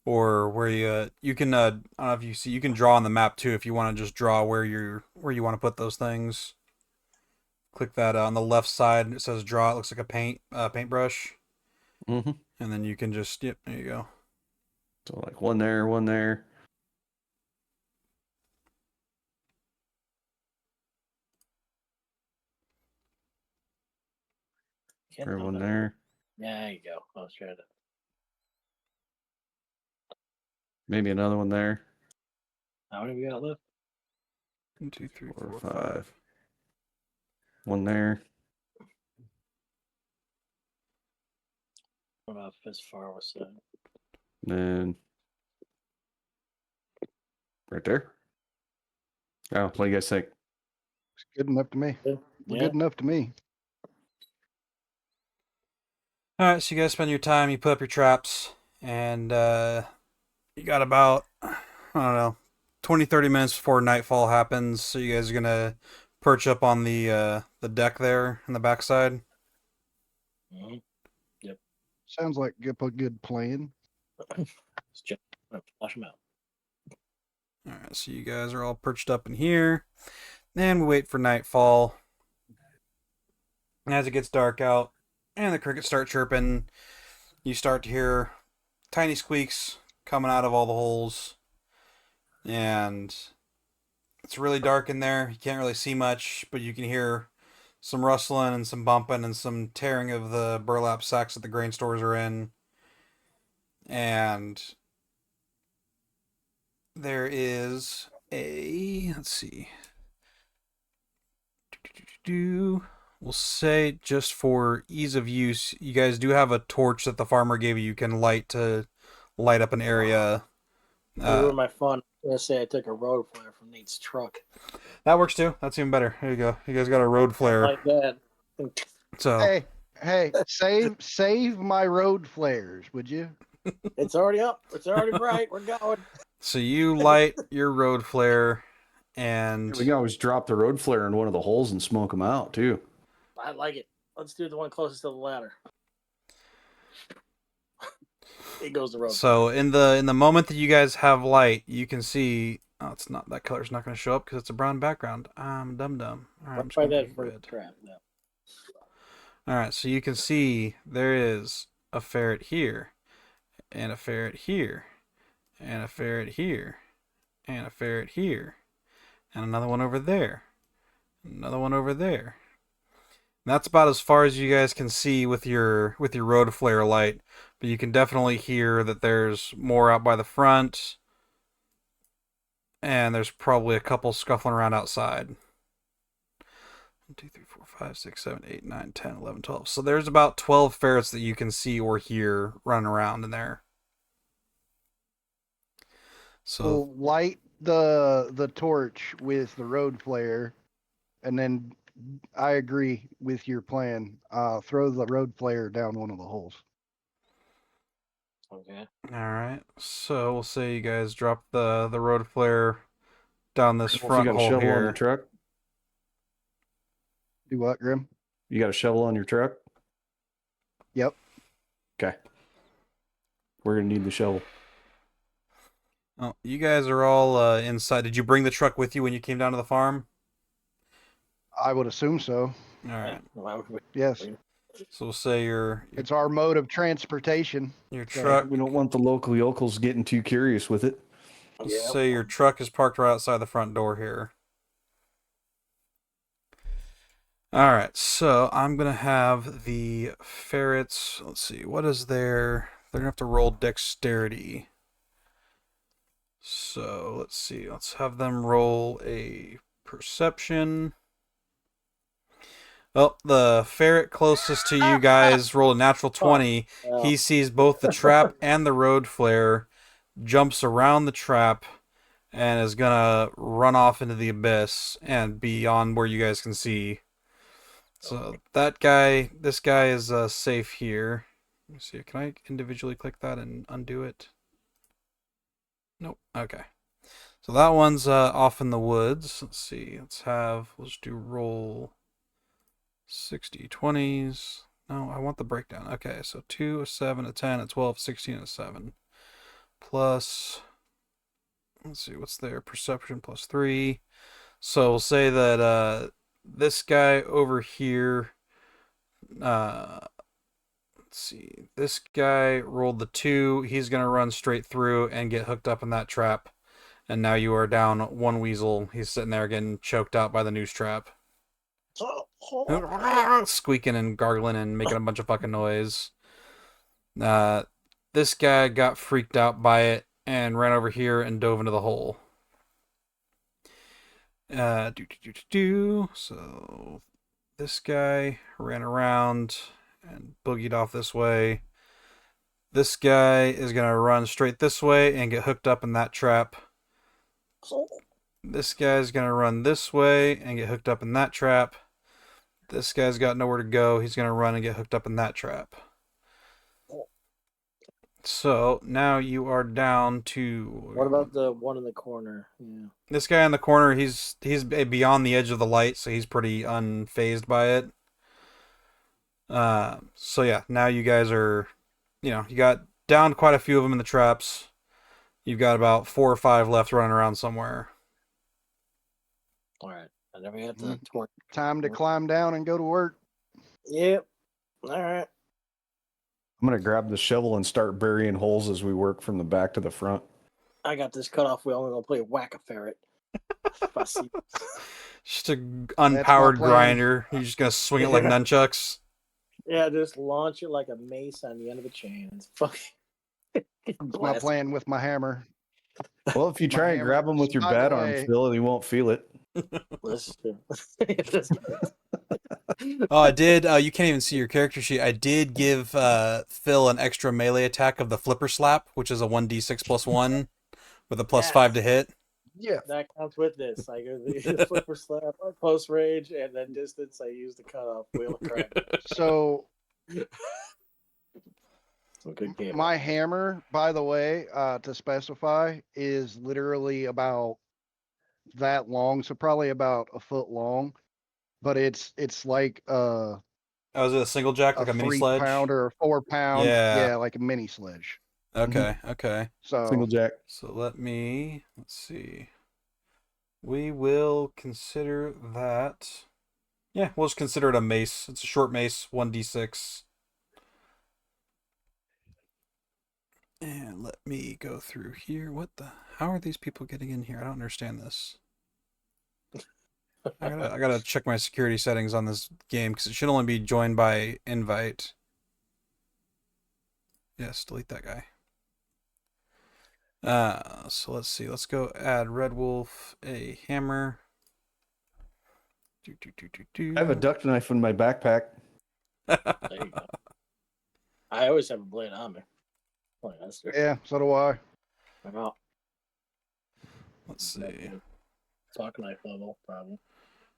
or where you can I don't know if you see, you can draw on the map too if you want to just draw where you want to put those things. Click that on the left side. It says draw. It looks like a paintbrush. Mm-hmm. And then you can just there you go. So like one there, one there. One there. Yeah, there you go. I was trying to. Maybe another one there. How many we got left? 1, 2, 3, 4, 4, 5. One there. What about as far as that? Then right there. Oh, what do you guys think? It's good enough to me. Yeah. Good enough to me. All right, so you guys spend your time. You put up your traps, and you got about I don't know 20-30 minutes before nightfall happens. So you guys are gonna perch up on the deck there in the backside. Mm-hmm. Yep. Sounds like a good plan. Let's just flush them out. All right, so you guys are all perched up in here, and we wait for nightfall. As it gets dark out, and the crickets start chirping, you start to hear tiny squeaks coming out of all the holes, and it's really dark in there. You can't really see much, but you can hear some rustling and some bumping and some tearing of the burlap sacks that the grain stores are in. And there is let's see. We'll say, just for ease of use, you guys do have a torch that the farmer gave you. You can light to light up an area. Ruined my fun. I'm gonna say I took a road flare from Nate's truck. That works too. That's even better. There you go. You guys got a road flare. Like that. So Hey, save my road flares, would you? It's already up. It's already bright. We're going. so you light your road flare, and We can always drop the road flare in one of the holes and smoke them out too. I like it. Let's do the one closest to the ladder. It goes the road. So in the moment that you guys have light, you can see. Oh, it's not, that color's not going to show up because it's a brown background. I'm dumb. All right, I'm just Try gonna that make it for red. trap. No. All right, so you can see there is a ferret here, and a ferret here, and a ferret here, and a ferret here, and another one over there, another one over there. And that's about as far as you guys can see with your road flare light, but you can definitely hear that there's more out by the front, and there's probably a couple scuffling around outside. 1, 2, 3, 4, 5, 6, 7, 8, 9, 10, 11, 12. So there's about 12 ferrets that you can see or hear running around in there. So We'll light the torch with the road flare, and then I agree with your plan. Throw the road flare down one of the holes. Okay. all right. So we'll say you guys drop the road flare down this If you front got a hole shovel on the here. truck, Do what, Grim? you got a shovel on your truck. Yep. Okay. We're gonna need the shovel. Oh, you guys are all inside. Did you bring the truck with you when you came down to the farm? I would assume so. All right. Why would we- Yes. So we'll say It's our mode of transportation. your So, truck. We don't want the local yokels getting too curious with it. Let's Yeah. say your truck is parked right outside the front door here. All right, so I'm gonna have the ferrets. Let's see, what is their? They're gonna have to roll dexterity. So let's see. Let's have them roll a perception. Well, the ferret closest to you guys rolled a natural 20. Well, He sees both the trap and the road flare, jumps around the trap, and is gonna run off into the abyss and beyond where you guys can see. So that guy, this guy is safe here. Let me see. Can I individually click that and undo it? Nope. Okay. So that one's off in the woods. Let's see. We'll just do roll 60 20s. No, I want the breakdown. Okay, so 2, a 7, a 10, a 12, 16, a 7. Plus, let's see, what's their perception plus 3. So we'll say that this guy over here, let's see, this guy rolled the 2. He's going to run straight through and get hooked up in that trap. And now you are down one weasel. He's sitting there getting choked out by the noose trap. Squeaking and gargling and making a bunch of fucking noise. This guy got freaked out by it and ran over here and dove into the hole. So this guy ran around and boogied off this way. This guy is gonna run straight this way and get hooked up in that trap. This guy's gonna run this way and get hooked up in that trap. This guy's got nowhere to go. He's gonna run and get hooked up in that trap. So now you are down to. What about the one in the corner? Yeah. This guy in the corner? He's beyond the edge of the light, so he's pretty unfazed by it. So yeah, now you guys are, you got down quite a few of them in the traps. You've got about 4 or 5 left running around somewhere. All right. And then we have the torch. Time to climb down and go to work. Yep. All right. I'm gonna grab the shovel and start burying holes as we work from the back to the front. I got this cutoff wheel. I'm gonna play whack a ferret. If I see- Just an unpowered plan. grinder. You're just gonna swing it like nunchucks. Yeah, just launch it like a mace on the end of a chain. It's fucking. That's my blast. plan with my hammer. Well, if you try and hammer grab them with your is not bat the arm, way. Phil, he won't feel it. Listen. Oh, I did. You can't even see your character sheet. I did give Phil an extra melee attack of the flipper slap, which is a 1d6 plus 1 with a plus 5 to hit. Yeah. That counts with this. I go the flipper slap, close range, and then distance. I use the cutoff wheel. Correct. So Good game. my hammer, by the way, to specify, is literally about that long, so probably about a foot long. But it's like Oh, is it a single jack, like a mini 3 sledge? pound or a 4 pound. Yeah. like a mini sledge. Okay, okay. So Single jack. So let's see. We will consider that. Yeah, we'll just consider it a mace. It's a short mace, 1d6. And let me go through here. How are these people getting in here? I don't understand this. I gotta check my security settings on this game because it should only be joined by invite. Yes, delete that guy. So let's see. Let's go add Red Wolf a hammer. I have a duck knife in my backpack. There you go. I always have a blade on me. Oh, that's true. Yeah, so do I. Well, Let's see. talk knife level, probably.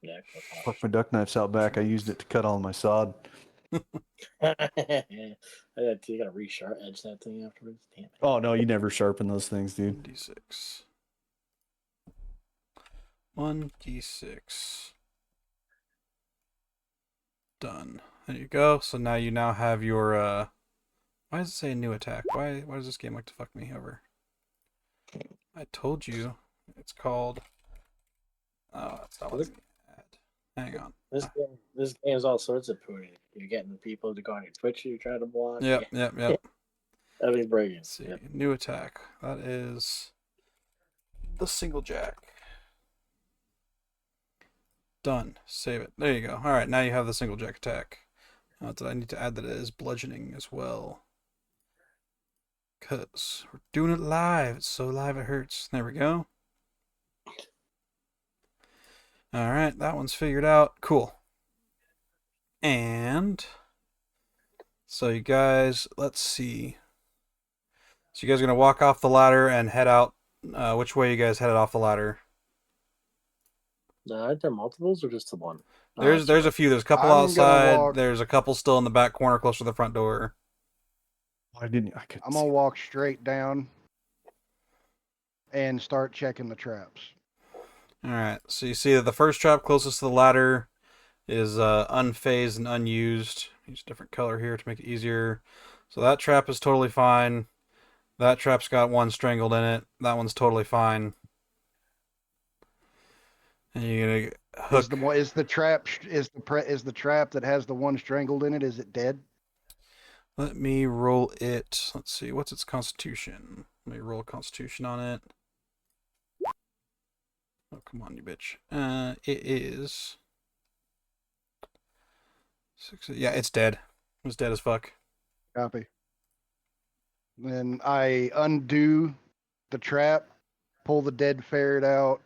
Yeah. Fuck, my duck knife's out back. I used it to cut all my sod. You gotta resharp edge that thing afterwards. Damn it. Oh no, you never sharpen those things, dude. 1d6. 1d6. Done. There you go. So now you have your why does it say new attack? Why does this game like to fuck me over? I told you it's called it's not letting me add. Hang on. This game's all sorts of pooey. You're getting people to go on your Twitch you try to block. Yep. That'd be brilliant. Let's see. Yep. New attack. That is the single jack. Done. Save it. There you go. Alright, now you have the single jack attack. Did I need to add that it is bludgeoning as well? Because we're doing it live. It's so live it hurts. There we go. Alright, that one's figured out. Cool. And so you guys, let's see. So you guys are going to walk off the ladder and head out. Which way you guys headed off the ladder? Are there multiples or just the one? There's a few. There's a couple I'm gonna outside. walk- There's a couple still in the back corner close to the front door. I couldn't. I'm gonna walk straight down and start checking the traps. Alright, so you see that the first trap closest to the ladder is unfazed and unused. Use a different color here to make it easier. So that trap is totally fine. That trap's got one strangled in it. That one's totally fine. And you're gonna hook. Is the trap that has the one strangled in it? Is it dead? Let me roll it. Let's see. What's its constitution? Let me roll constitution on it. Oh, come on, you bitch. It is... Yeah, it's dead. It's dead as fuck. Copy. Then I undo the trap, pull the dead ferret out,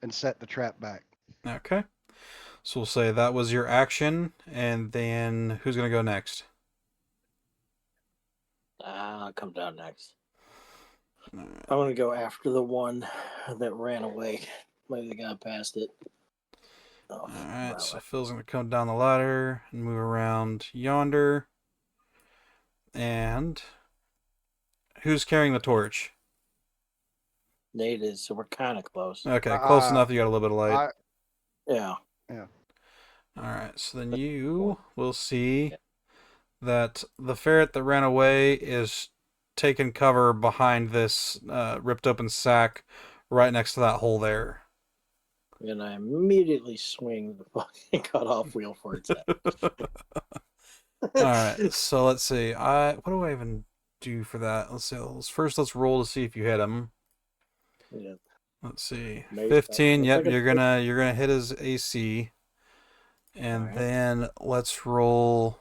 and set the trap back. Okay. So we'll say that was your action, and then who's going to go next? I'll come down next. Alright. I'm gonna go after the one that ran away. Maybe they got past it. Oh, Alright, so Phil's going to come down the ladder and move around yonder. And who's carrying the torch? Nate is, so we're kind of close. Okay, close enough. You got a little bit of light. Yeah. Alright, so then you will see that the ferret that ran away is taking cover behind this ripped open sack right next to that hole there. And I immediately swing the fucking cutoff wheel for its head. Alright, so let's see. What do I even do for that? Let's see. First, let's roll to see if you hit him. Yeah. Let's see. Maybe 15. so. Yep, It's like a- you're gonna hit his AC. And Alright. then let's roll.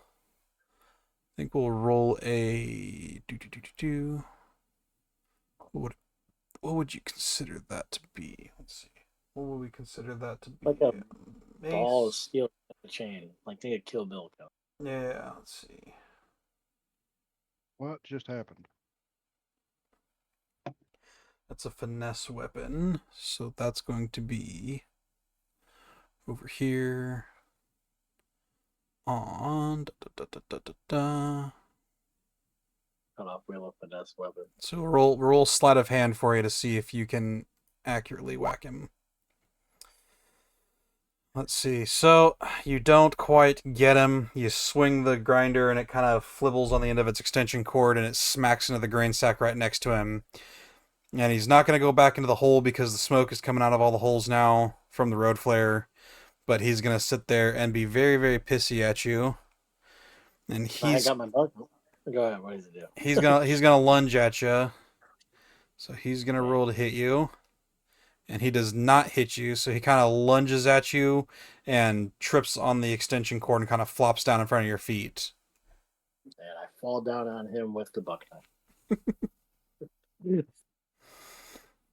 I think we'll roll a What would you consider that to be? Let's see. What would we consider that to be? Like a Mace? ball of steel in the chain. Like think of Kill Bill. Yeah, let's see. What just happened? That's a finesse weapon. So that's going to be over here on Cutoff wheel of finesse weapon. So roll sleight of hand for you to see if you can accurately whack him. Let's see. So you don't quite get him. You swing the grinder and it kind of flibbles on the end of its extension cord and it smacks into the grain sack right next to him. And he's not going to go back into the hole because the smoke is coming out of all the holes now from the road flare. But he's going to sit there and be very, very pissy at you. And I got my bug. Go ahead. What does it do? he's gonna lunge at you. So he's gonna roll to hit you, and he does not hit you. So he kind of lunges at you and trips on the extension cord and kind of flops down in front of your feet. And I fall down on him with the buck knife.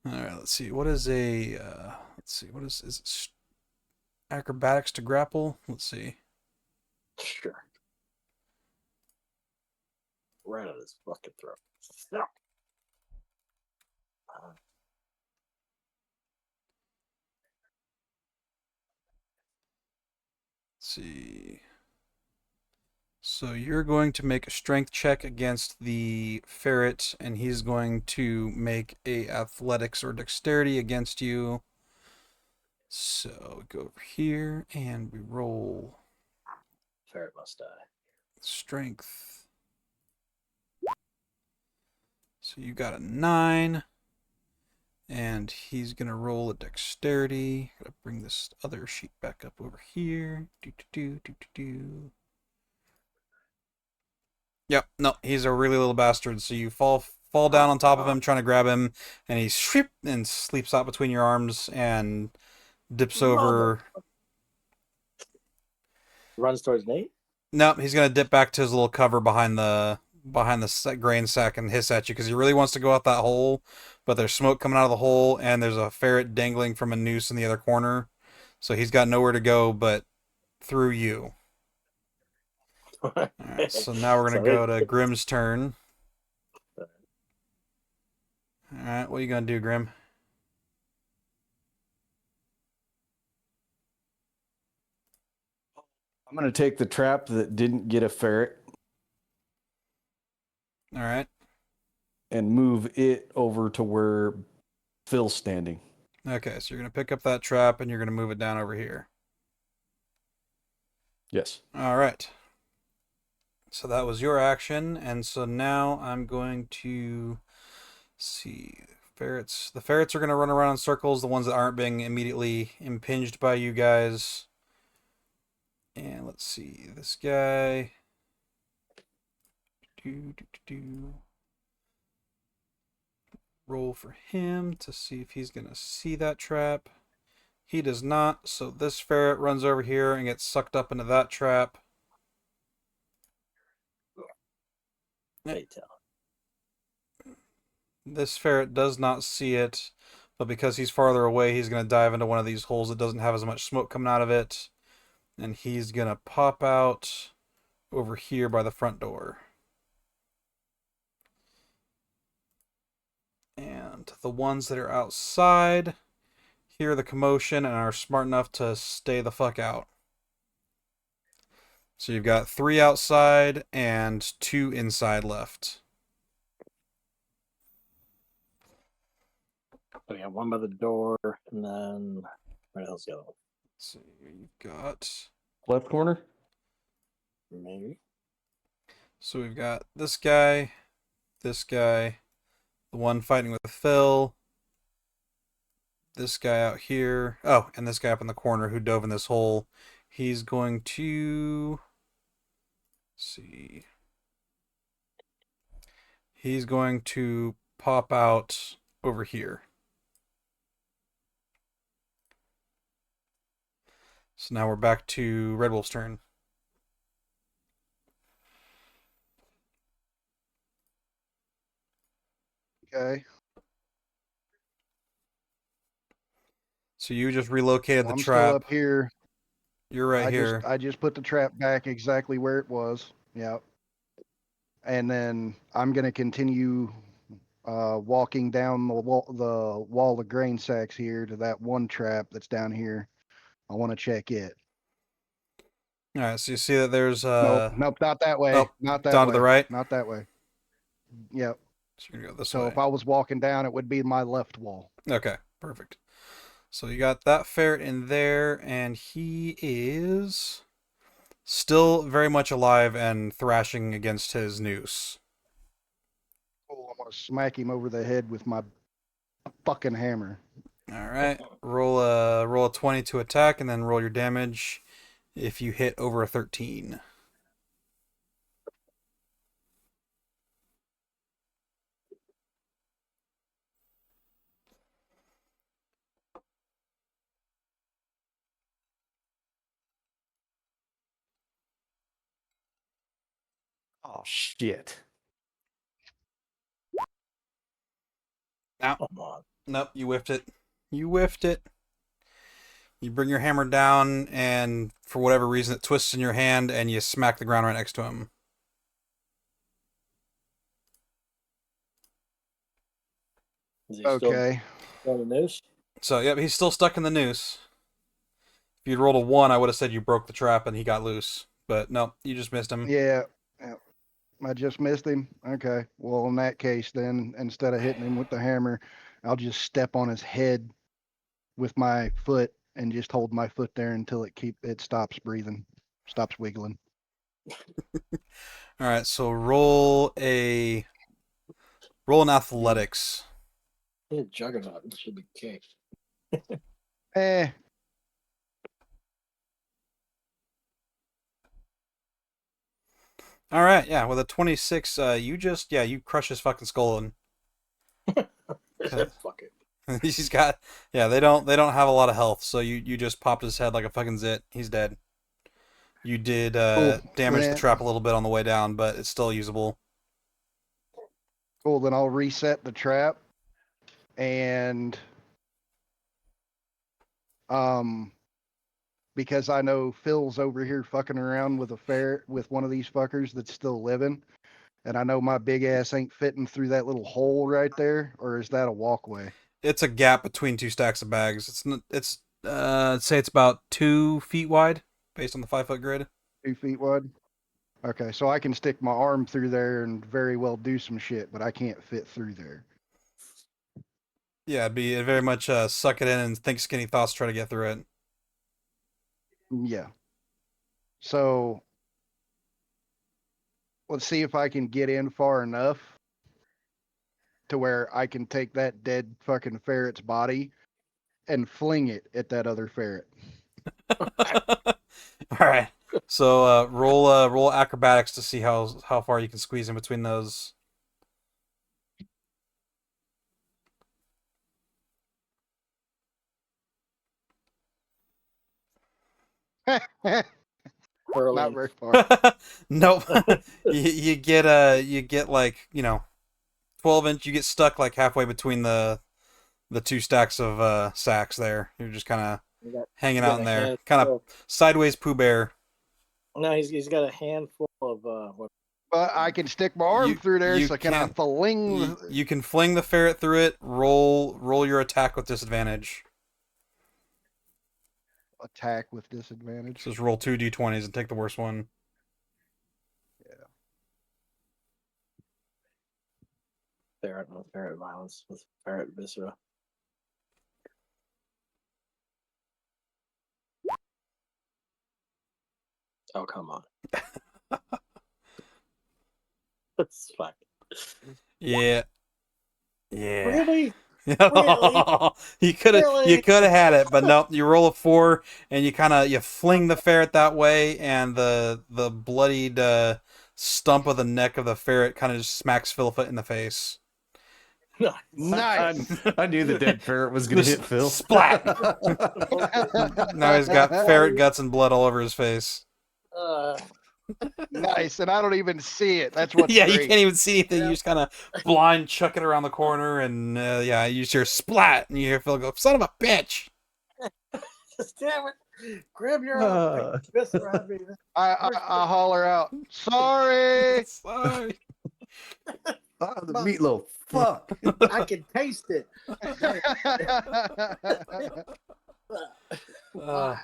All right, let's see. What is a? Let's see. What is it? acrobatics to grapple. Let's see. Sure. Right at his fucking throat. Stop. Let's see. So you're going to make a strength check against the ferret, and he's going to make a athletics or dexterity against you. So go over here and we roll Ferret must die. strength. So you got a 9. And he's going to roll a dexterity. Gotta bring this other sheet back up over here. Yep, no, he's a really little bastard. So you fall down on top of him, trying to grab him, and he shriep and sleeps out between your arms and dips over. Runs towards Nate. Nope, he's gonna dip back to his little cover behind the grain sack and hiss at you because he really wants to go out that hole, but there's smoke coming out of the hole and there's a ferret dangling from a noose in the other corner, so he's got nowhere to go but through you. All right, so now we're gonna go to Grim's turn. All right, what are you gonna do, Grim? I'm going to take the trap that didn't get a ferret All right. and move it over to where Phil's standing. Okay, so you're gonna pick up that trap and you're gonna move it down over here. Yes. All right. So that was your action, and so now I'm going to see ferrets. The ferrets are going to run around in circles, the ones that aren't being immediately impinged by you guys. And let's see, this guy. Roll for him to see if he's going to see that trap. He does not, so this ferret runs over here and gets sucked up into that trap. This ferret does not see it, but because he's farther away, he's going to dive into one of these holes that doesn't have as much smoke coming out of it. And he's going to pop out over here by the front door. And the ones that are outside hear the commotion and are smart enough to stay the fuck out. So you've got 3 outside and 2 inside left. We got one by the door, and then where the hell's the other one? So you've got Left corner? Maybe. So we've got this guy, the one fighting with Phil, this guy out here. Oh, and this guy up in the corner who dove in this hole. He's going to see. He's going to pop out over here. So now we're back to Red Wolf's turn. Okay. So you just relocated Well, the I'm trap. still up here. You're right here. I just put the trap back exactly where it was. Yep. And then I'm gonna continue walking down the wall of grain sacks here to that one trap that's down here. I want to check it. All right, so you see that there's Nope, not that way. oh, Not that down way. to the right. Not that way. Yep. So you're gonna go this So way. if I was walking down, it would be my left wall. Okay, perfect. So you got that ferret in there, and he is still very much alive and thrashing against his noose. Oh, I'm gonna smack him over the head with my fucking hammer. All right, roll a 20 to attack, and then roll your damage. If you hit over a 13. Oh, shit. Now, Come on. nope, you whiffed it. You whiffed it. You bring your hammer down, and for whatever reason, it twists in your hand, and you smack the ground right next to him. Is he Okay. still on the noose? So, yep, he's still stuck in the noose. If you'd rolled a 1, I would have said you broke the trap and he got loose. But no, you just missed him. Yeah. I just missed him. Okay. Well, in that case, then instead of hitting him with the hammer, I'll just step on his head with my foot and just hold my foot there until it stops breathing, stops wiggling. All right, so roll an athletics. He's a juggernaut. It should be kicked. Eh. All right, yeah, with a 26, you crush his fucking skull and Fuck it. he's got, they don't have a lot of health, so you just popped his head like a fucking zit. He's dead. You did Cool. damage the Yeah. trap a little bit on the way down, but it's still usable. Cool. Then I'll reset the trap and because I know Phil's over here fucking around with a ferret with one of these fuckers that's still living, and I know my big ass ain't fitting through that little hole right there, or is that a walkway? It's a gap between two stacks of bags. I'd say it's about 2 feet wide, based on the 5-foot grid. 2 feet wide. Okay, so I can stick my arm through there and very well do some shit, but I can't fit through there. Yeah, it'd very much suck it in and think skinny thoughts, try to get through it. Yeah. So let's see if I can get in far enough to where I can take that dead fucking ferret's body and fling it at that other ferret. All right. So roll acrobatics to see how far you can squeeze in between those. Early. Not very far. Nope. you get like 12-inch. You get stuck like halfway between the two stacks of sacks there. You're just kind of He got- hanging he got out in a there, handful- kind of sideways Pooh Bear. No, he's got a handful of what? But I can stick my arm through there, you so can I can't- fling? You can fling the ferret through it. Roll your attack with disadvantage. Attack with disadvantage. Just roll 2 d20s and take the worst one. Ferret with ferret violence with ferret viscera. Oh, come on. That's fine. Yeah. Yeah. Really? You could Really? have had it, but nope. You roll a 4 and you fling the ferret that way, and the bloodied stump of the neck of the ferret kind of just smacks Philfoot in the face. Nice. I knew the dead ferret was going to Just hit Phil. splat. Now he's got ferret guts and blood all over his face. Nice, and I don't even see it. That's what's Yeah, great. you can't even see anything. You just kind of blind chuck it around the corner, and you just hear splat, and you hear Phil go, "Son of a bitch!" Damn it! Grab your fist around me. I holler out, sorry. Sorry. The meatloaf. Fuck. I can taste it. Uh,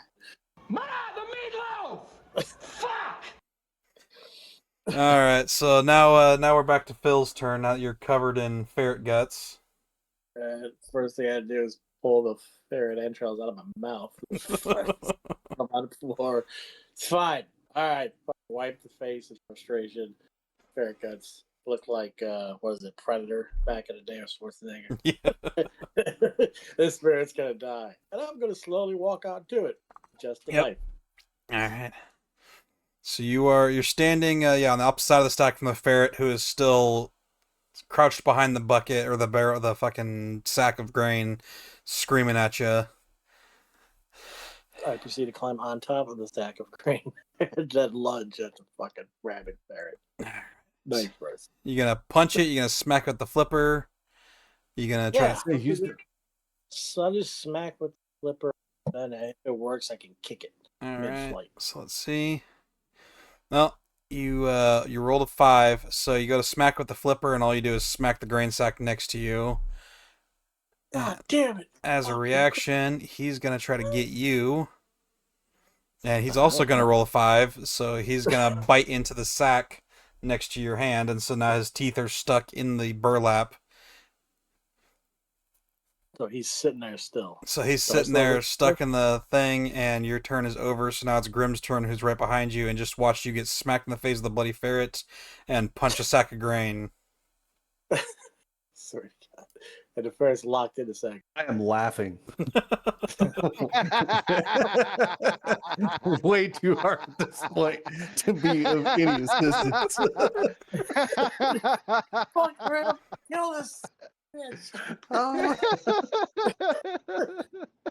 all right, so now we're back to Phil's turn. Now that you're covered in ferret guts. First thing I had to do is pull the ferret entrails out of my mouth. I'm on the floor. It's fine. All right. Wipe the face of frustration. Ferret guts look like what is it, Predator back in the day, or Schwarzenegger. Yeah. This ferret's gonna die, and I'm gonna slowly walk out to it, just a knife. All right. So you're standing on the opposite side of the stack from the ferret, who is still crouched behind the bucket or the barrel, the fucking sack of grain, screaming at you. I proceed to climb on top of the stack of grain and then lunge at the fucking rabid ferret. Nice first. You gonna punch it? You gonna smack it with the flipper? You gonna try? Yeah. So I just smack with the flipper Then if it works, I can kick it All right. mid-flight. So let's see. Well, you rolled a 5, so you go to smack with the flipper, and all you do is smack the grain sack next to you. God damn it! As a Fuck. reaction, he's gonna try to get you, and he's also gonna roll a 5, so he's gonna bite into the sack next to your hand, and so now his teeth are stuck in the burlap. So he's sitting there still. So he's So I sitting there slowly- stuck in the thing, and your turn is over. So now it's Grimm's turn, who's right behind you, and just watch you get smacked in the face with the bloody ferret and punch a sack of grain. Sorry, God. And the ferret's locked in a second. I am laughing way too hard at this point to be of any assistance. Fuck, Grim! Kill this bitch!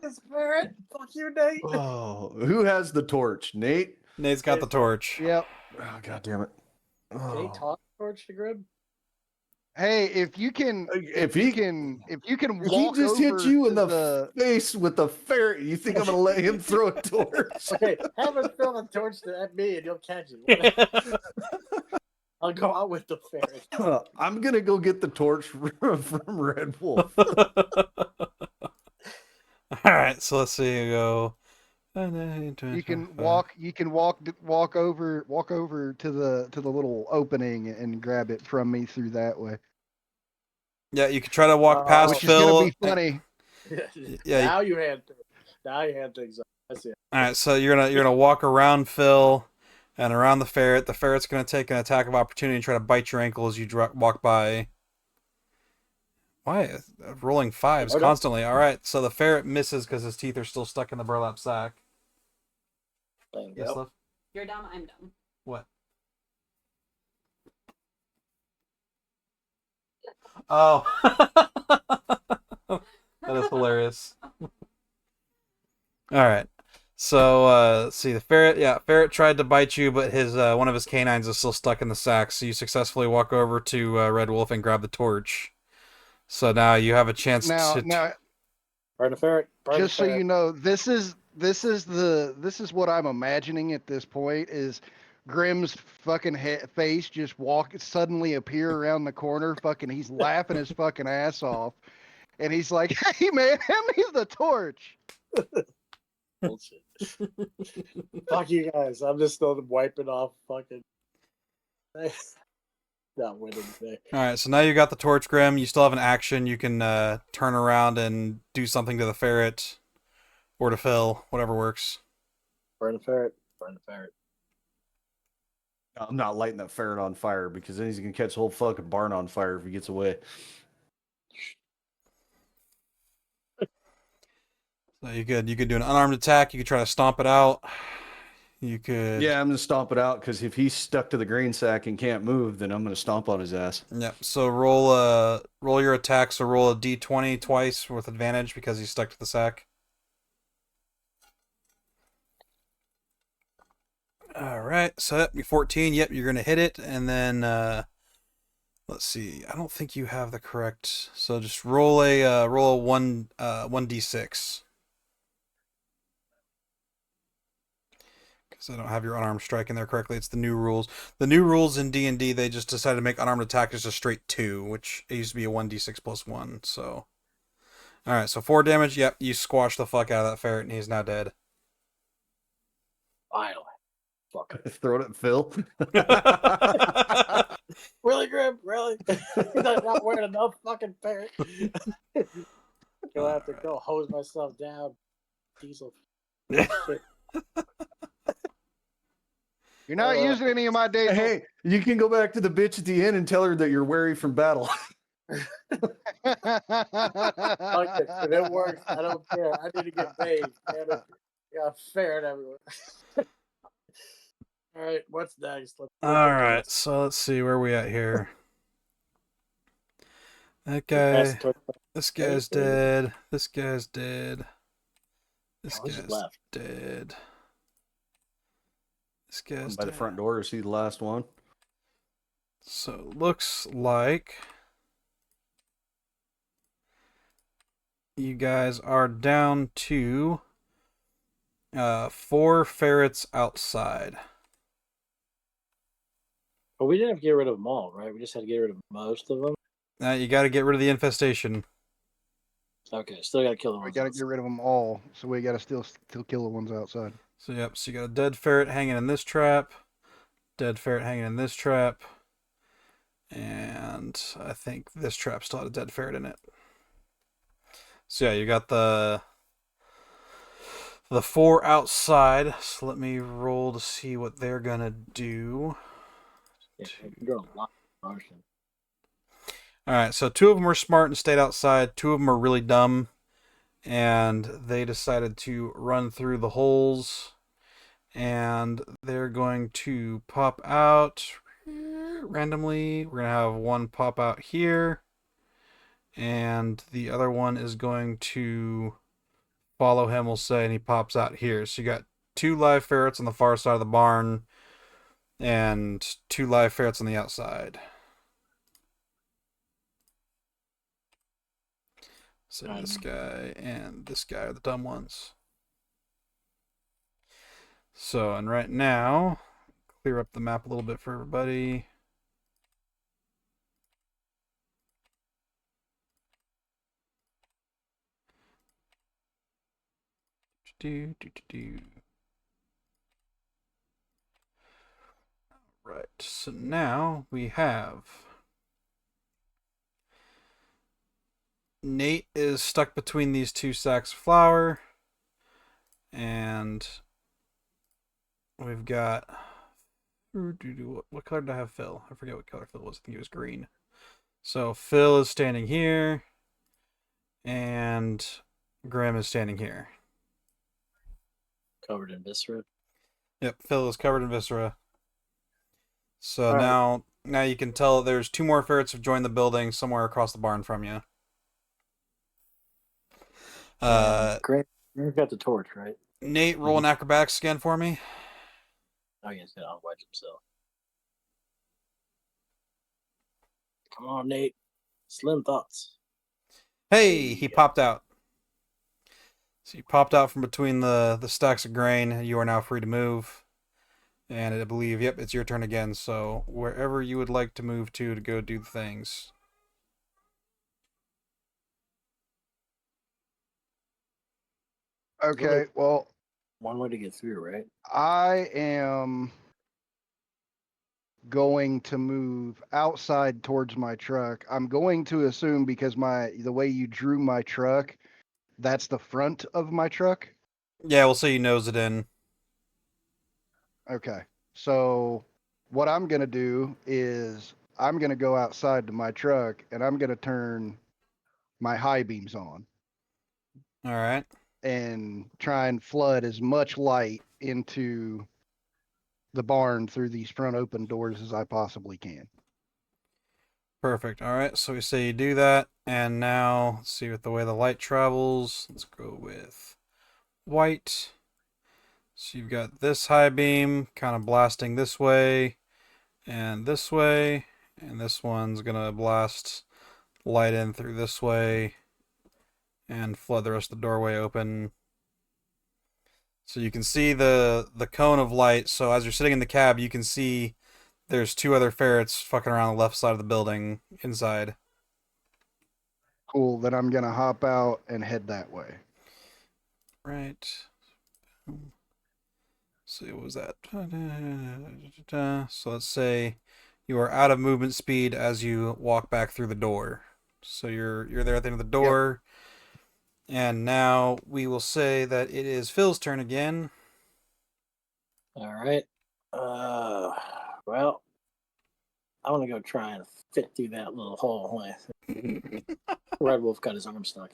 This ferret! Fuck you, Nate! Oh, who has the torch? Nate? Nate's got the torch. Yep. Oh, God damn it. Nate toss torch to Grim? Hey, if you can, If you he can, if you can he walk just hit over you in to the face with the ferret, you think I'm going to let him throw a torch? Okay, have him throw the torch at me and you'll catch it. I'll go out with the ferret. I'm going to go get the torch from Red Wolf. Alright, so let's see. You go. You can walk over to the little opening and grab it from me through that way. Yeah, you can try to walk past Which is gonna Phil. be funny. Yeah. Now you hand things. Now you hand things up. That's it. Alright, so you're gonna walk around Phil and around the ferret. The ferret's gonna take an attack of opportunity and try to bite your ankle as you walk by. Why? Rolling 5s Okay. constantly. Alright, so the ferret misses because his teeth are still stuck in the burlap sack. Thank Yes, you. love? You're dumb, I'm dumb. What? Oh. That is hilarious. Alright. So, let's see, the ferret tried to bite you, but his one of his canines is still stuck in the sack, so you successfully walk over to Red Wolf and grab the torch. So now you have a chance to... Now, Burn the ferret. Burn just the so ferret. you know, this is what I'm imagining at this point is Grimm's fucking face just suddenly appear around the corner. Fucking, he's laughing his fucking ass off, and he's like, "Hey man, hand me the torch." Bullshit. Fuck you guys. I'm just still wiping off fucking. Not winning today. Alright, so now you got the torch, Grim. You still have an action. You can turn around and do something to the ferret. Or to Phil. Whatever works. Burn the ferret. Burn the ferret. I'm not lighting that ferret on fire because then he's going to catch the whole fucking barn on fire if he gets away. So you could do an unarmed attack. You could try to stomp it out. You could... Yeah, I'm going to stomp it out because if he's stuck to the grain sack and can't move, then I'm going to stomp on his ass. Yep. So roll your attack. So roll a d20 twice with advantage because he's stuck to the sack. All right. So yep, 14. Yep, you're gonna hit it, and then let's see. I don't think you have the correct. So just roll a 1d6. I don't have your unarmed strike in there correctly. It's the new rules. The new rules in D&D, they just decided to make unarmed attack just a straight 2, which it used to be a 1d6 plus 1. So, all right. So 4 damage. Yep, you squash the fuck out of that ferret, and he's now dead. Finally. Fuck. Throw it at Phil. Really, Grim? Really? You're not wearing enough fucking ferret. You'll have to go hose myself down. Diesel. Shit. You're not using any of my data. Hey, you can go back to the bitch at the end and tell her that you're weary from battle. Fuck it. If it works, I don't care. I need to get paid. Damn it. You got a ferret everywhere. All right, what's next? All right. So let's see where we at here. That guy. This guy's dead. This guy's dead. This Who's guy's left? dead. This guy's By the dead. front door, is he the last one? So it looks like you guys are down to 4 ferrets outside. But we didn't have to get rid of them all, right? We just had to get rid of most of them. Now you got to get rid of the infestation. Okay, still got to kill the We ones. got to outside. get rid of them all, so we got to still kill the ones outside. So yep, so you got a dead ferret hanging in this trap, dead ferret hanging in this trap, and I think this trap still had a dead ferret in it. So yeah, you got the 4 outside. So let me roll to see what they're gonna do. Yeah, we do a lot of motion. All right, so 2 of them were smart and stayed outside. 2 of them are really dumb, and they decided to run through the holes. And they're going to pop out randomly. We're going to have one pop out here. And the other one is going to follow him, we'll say, and he pops out here. So you got 2 live ferrets on the far side of the barn and 2 live ferrets on the outside. So this guy and this guy are the dumb ones. So, and right now, clear up the map a little bit for everybody. Right, so now we have Nate is stuck between these 2 sacks of flour, and we've got what color did I have Phil? I forget what color Phil was. I think it was green. So Phil is standing here, and Graham is standing here. Covered in viscera. Yep, Phil is covered in viscera. So All right. now you can tell there's 2 more ferrets have joined the building somewhere across the barn from you. Great. You've got the torch, right? Nate, roll an acrobatics again for me. Oh, he's gonna unwedge himself. Come on, Nate. Slim thoughts. Hey, he popped out. So you popped out from between the stacks of grain. You are now free to move. And I believe, yep, it's your turn again. So wherever you would like to move to go do the things. Okay, well, One way to get through, right? I am going to move outside towards my truck. I'm going to assume because the way you drew my truck, that's the front of my truck. Yeah, we'll say you nose it in. Okay. So what I'm going to do is I'm going to go outside to my truck and I'm going to turn my high beams on All right. and try and flood as much light into the barn through these front open doors as I possibly can. Perfect. All right. So we say you do that. And now, let's see with the way the light travels. Let's go with white. So you've got this high beam kind of blasting this way and this way. And this one's going to blast light in through this way and flood the rest of the doorway open. So you can see the cone of light. So as you're sitting in the cab, you can see there's 2 other ferrets fucking around the left side of the building inside. Cool. Then I'm going to hop out and head that way. Right. So what was that? So let's say you are out of movement speed as you walk back through the door. So you're there at the end of the door. Yep. And now we will say that it is Phil's turn again. All right. Well, I want to go try and fit through that little hole. Red Wolf got his arm stuck.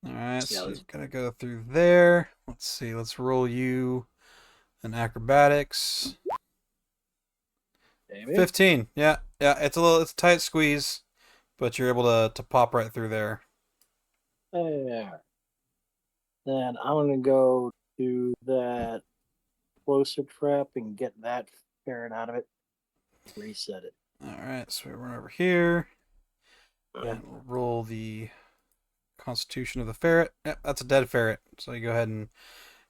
All right, so you're gonna go through there. Let's see. Let's roll you an acrobatics. Maybe. 15. Yeah. It's a tight squeeze, but you're able to pop right through there. There. Then I'm gonna go to that closer trap and get that ferret out of it. Reset it. All right, so we run over here and we'll roll the constitution of the ferret. Yep, that's a dead ferret. So you go ahead and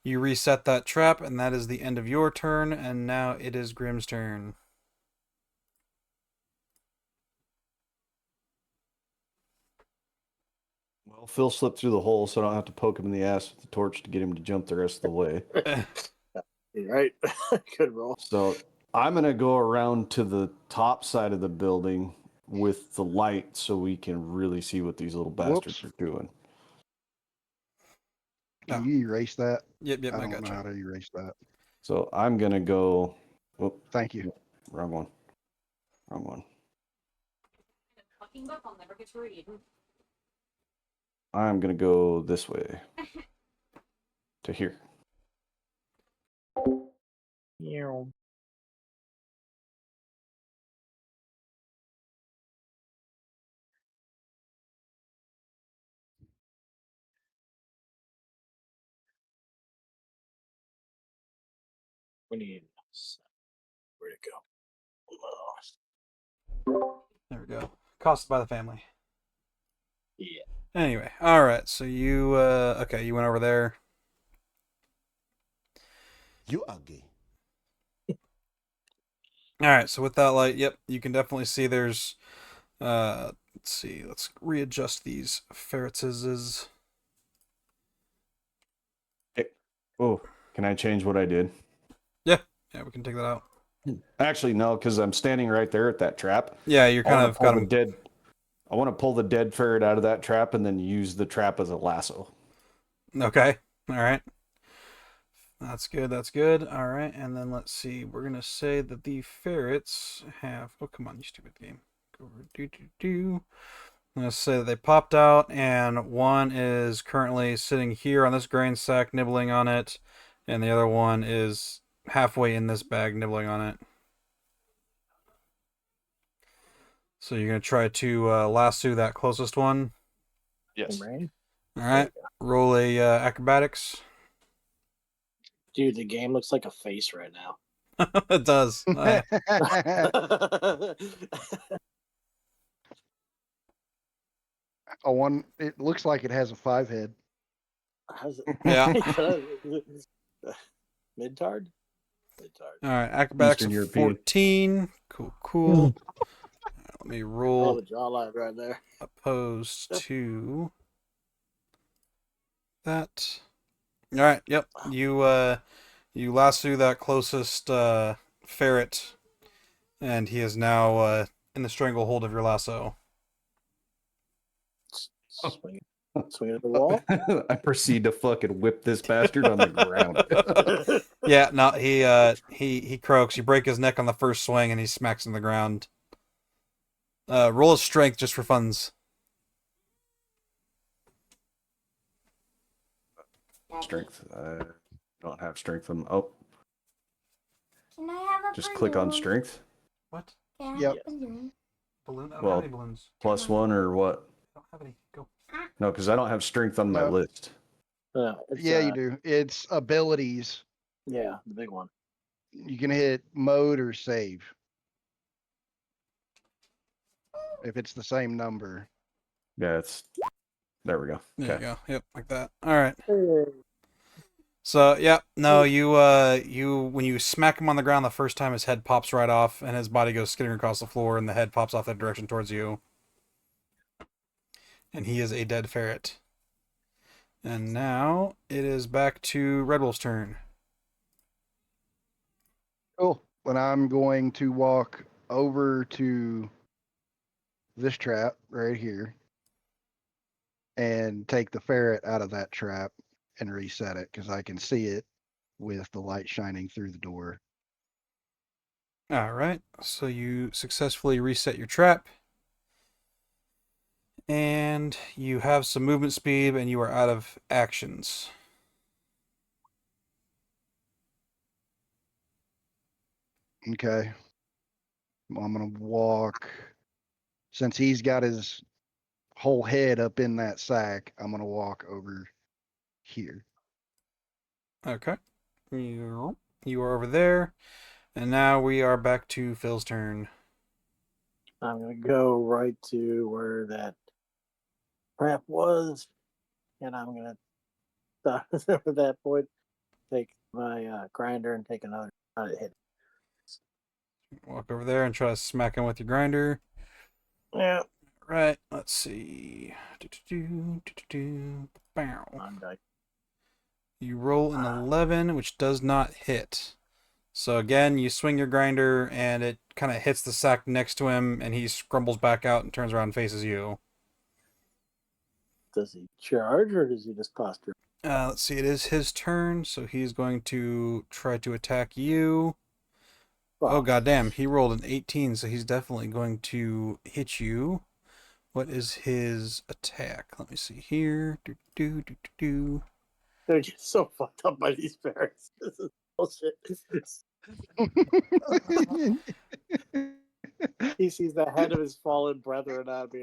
You reset that trap, and that is the end of your turn, and now it is Grimm's turn. Well, Phil slipped through the hole, so I don't have to poke him in the ass with the torch to get him to jump the rest of the way. You're right. Good roll. So I'm going to go around to the top side of the building with the light so we can really see what these little bastards Whoops. are doing. Oh. Can you erase that? Yep, I I don't know gotcha. how to erase that. So I'm going to go. Oh, Thank you. wrong one. Wrong one. Fucking book I'll never get to read. I'm going to go this way to here. Yeah. We need. Where'd it go? There we go. Costed by the family. Yeah. Anyway, all right. So you okay? You went over there. You ugly. All right. So with that light, yep, you can definitely see there's. Let's see. Let's readjust these ferretses. Oh, can I change what I did? Yeah, we can take that out. Actually, no, because I'm standing right there at that trap. Yeah, you're kind of got them. I want to pull the dead ferret out of that trap and then use the trap as a lasso. Okay. All right. That's good. That's good. All right. And then let's see. We're going to say that the ferrets have. Oh, come on, you stupid game. Go over. I'm going to say that they popped out, and one is currently sitting here on this grain sack, nibbling on it, and the other one is halfway in this bag, nibbling on it. So you're going to try to lasso that closest one. Yes. Right? All right. Roll a acrobatics. Dude, the game looks like a face right now. It does. How's It looks like it has a 5 head. it? Yeah. Mid-tard? Mid-tard. All right. Acrobatics Eastern of European. 14. Cool. Let me Oh, roll the jawline right there. opposed to that. All right. Yep. You lasso that closest ferret, and he is now in the stranglehold of your lasso. Swing at the wall. I proceed to fucking whip this bastard on the ground. Yeah. No. He croaks. You break his neck on the first swing, and he smacks on the ground. Roll his strength just for funs. Strength. I don't have strength. Oh, Can I have a just click on balloon? strength. What? Can I have Yep. a balloon? Balloon? I don't Well, have any balloons. +1 or what? I don't have any. Go. No, because I don't have strength on my No. list. It's, Yeah, you do. It's abilities. Yeah, the big one. You can hit mode or save. If it's the same number. Yeah, there we go. There you Okay. go. Yep, like that. All right. So yeah, no, you when you smack him on the ground the first time, his head pops right off, and his body goes skidding across the floor, and the head pops off that direction towards you. And he is a dead ferret. And now it is back to Red Wolf's turn. Cool. When I'm going to walk over to this trap right here and take the ferret out of that trap and reset it because I can see it with the light shining through the door. All right. So you successfully reset your trap. And you have some movement speed, and you are out of actions. Okay. I'm going to walk. Since he's got his whole head up in that sack, I'm going to walk over here. Okay. You are over there. And now we are back to Phil's turn. I'm gonna go right to where that trap was, and I'm gonna stop at that point take my grinder and take another shot at hit. Walk over there and try to smack him with your grinder. Yeah. Right. Let's see. Bow. On dice. You roll an 11, which does not hit. So again, you swing your grinder, and it kind of hits the sack next to him, and he scrumbles back out and turns around and faces you. Does he charge or does he just posture? Let's see. It is his turn, so he's going to try to attack you. Oh, goddamn. He rolled an 18, so he's definitely going to hit you. What is his attack? Let me see here. They're just so fucked up by these ferrets. This is bullshit. He sees the head of his fallen brethren on me.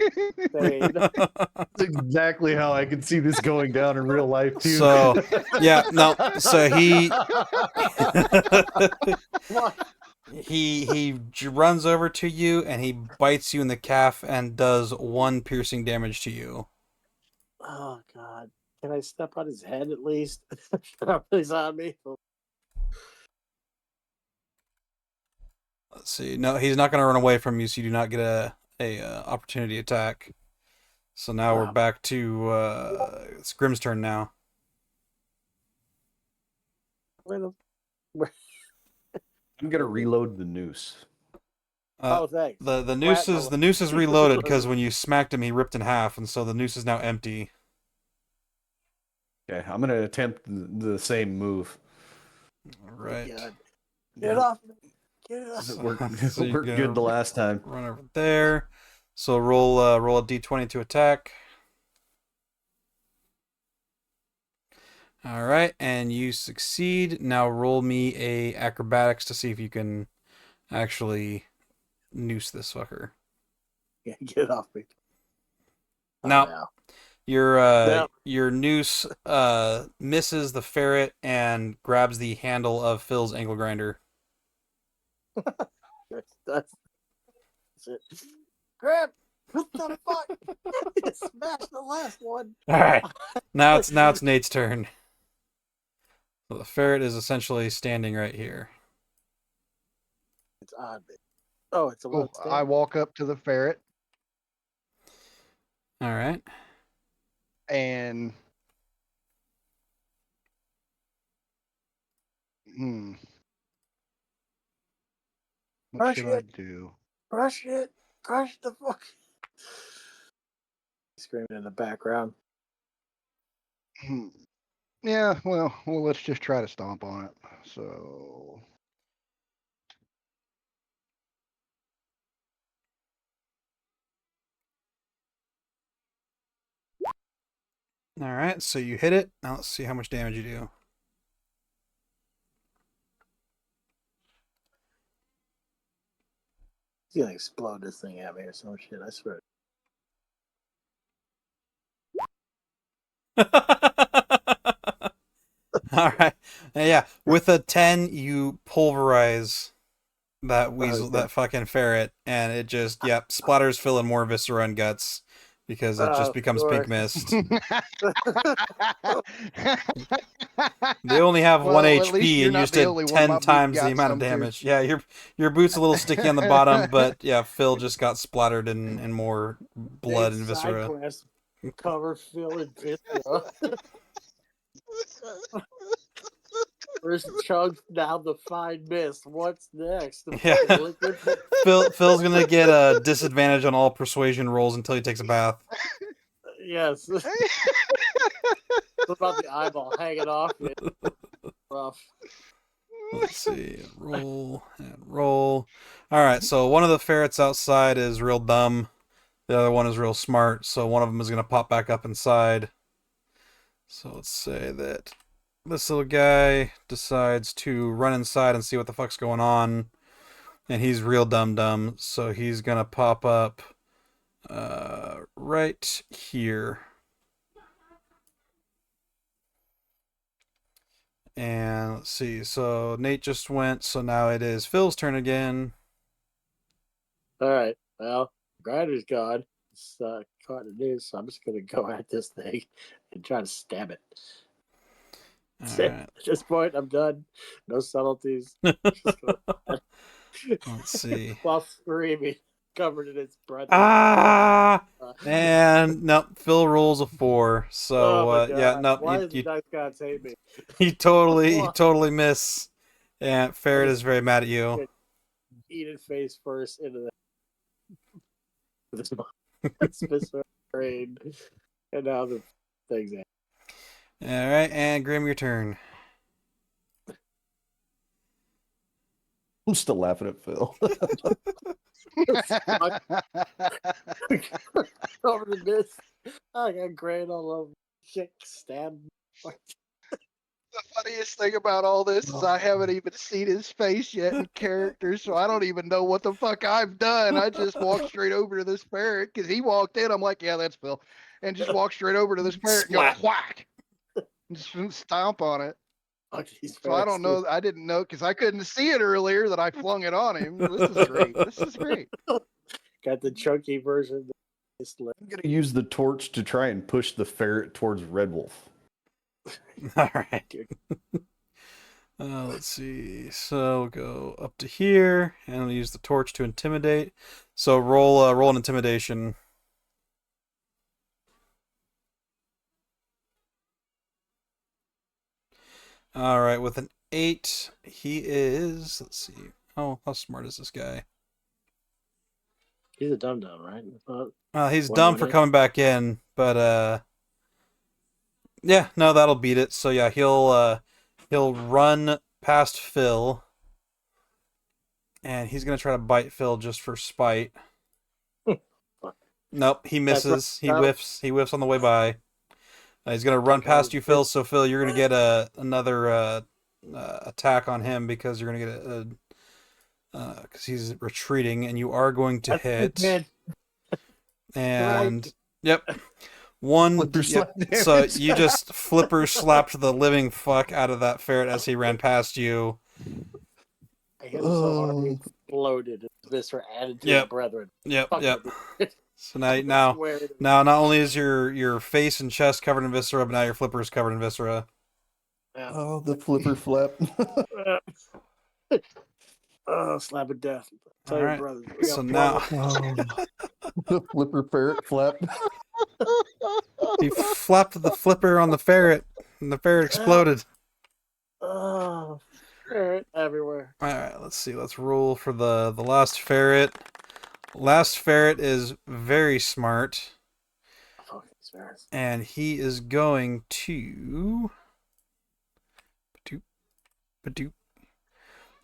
That's exactly how I could see this going down in real life too. So, yeah, no. So he he runs over to you and he bites you in the calf and does 1 piercing damage to you. Oh God! Can I step on his head at least? He's on me. Let's see. No, he's not going to run away from you, so you do not get a opportunity attack. So now we're back to it's Grimm's turn now. I'm gonna reload the noose. Oh, thanks. The noose is reloaded because when you smacked him, he ripped in half, and so the noose is now empty. Okay, I'm gonna attempt the same move. All right. Get off me. Get off. It worked, So you worked go good the last time. Run over there. So roll a d20 to attack. All right, and you succeed. Now roll me a acrobatics to see if you can actually noose this fucker. Yeah, get off me. Now, your noose misses the ferret and grabs the handle of Phil's angle grinder. That's it. Grab! What the fuck? You smashed the last one. All right, now it's Nate's turn. So the ferret is essentially standing right here. It's on me. Oh, it's a Cool. I walk up to the ferret All right. and what Crush should I it. do? Crush it. Crush the fuck. Screaming in the background. Yeah, well, let's just try to stomp on it. So All right, so you hit it. Now let's see how much damage you do. He's gonna explode this thing at me or some shit, I swear. All right. Yeah, with a 10, you pulverize that weasel, that fucking ferret, and it just, splatters Phil in more viscera and guts because it just becomes pink mist. They only have Well, 1 at least HP, you're and you not just the did only one. 10 My boot times the got amount of some, too. damage. Yeah, your boot's a little sticky on the bottom, but yeah, Phil just got splattered in more blood and viscera. Quest, cover Phil in viscera. First chug down the fine mist. What's next? Yeah. Phil's gonna get a disadvantage on all persuasion rolls until he takes a bath. Yes. What about the eyeball hanging off it? Rough. Let's see. Roll and roll. All right, so one of the ferrets outside is real dumb. The other one is real smart, so one of them is going to pop back up inside. So let's say that this little guy decides to run inside and see what the fuck's going on. And he's real dumb, so he's going to pop up right here. And let's see, so Nate just went, so now it is Phil's turn again. Alright, well, Grinder's gone. It's caught in the news, so I'm just going to go at this thing and try to stab it. That's All it. right. At this point, I'm done. No subtleties. Just gonna- Let's see. While screaming, covered in its breath. Ah! And nope, Phil rolls a 4. So Oh my god! yeah, nope, Why you, does the dice gods hate me? you totally miss. And Ferret is very mad at you. Eat it face first into the this brain, and now the thing's in. All right, and Grim, your turn. I'm still laughing at Phil. Over the this, I got grain all over. Shit, stab. The funniest thing about all this is I haven't even seen his face yet in character, so I don't even know what the fuck I've done. I just walked straight over to this ferret because he walked in. I'm like, yeah, that's Phil, and just walked straight over to this ferret and go Splat. whack, and just stomp on it. Fuck these So I don't know. I didn't know because I couldn't see it earlier that I flung it on him. This is great. This is great. Got the chunky version. I'm gonna use the torch to try and push the ferret towards Red Wolf. All right. Let's see. So we'll go up to here, and we'll use the torch to intimidate. So roll an intimidation. All right, with an 8, he is. Let's see. Oh, how smart is this guy? He's a dum dum, right? He's One dumb for minute. coming back in, but yeah, no, that'll beat it. So yeah, he'll run past Phil, and he's gonna try to bite Phil just for spite. Nope, he misses. He whiffs. He whiffs on the way by. He's gonna run past you, Phil. So Phil, you're gonna get another attack on him because you're gonna get because he's retreating, and you are going to hit. And yep. One, Flipper yep. slap So damage. you just flipper slapped the living fuck out of that ferret as he ran past you. I hit him so hard he exploded. His viscera added to his Yep. brethren. Yep, Fuck yep. it. So now Swear to not only is your face and chest covered in viscera, but now your flipper is covered in viscera. Yeah. Oh, the flipper flap. Oh, slap of death. Tell All your right. brothers. So now The flipper ferret flap. he flapped the flipper on the ferret, and the ferret exploded. Oh, ferret everywhere. All right, let's see. Let's roll for the last ferret. Last ferret is very smart, Fucking ferrets. and he is going to. Ba-doop.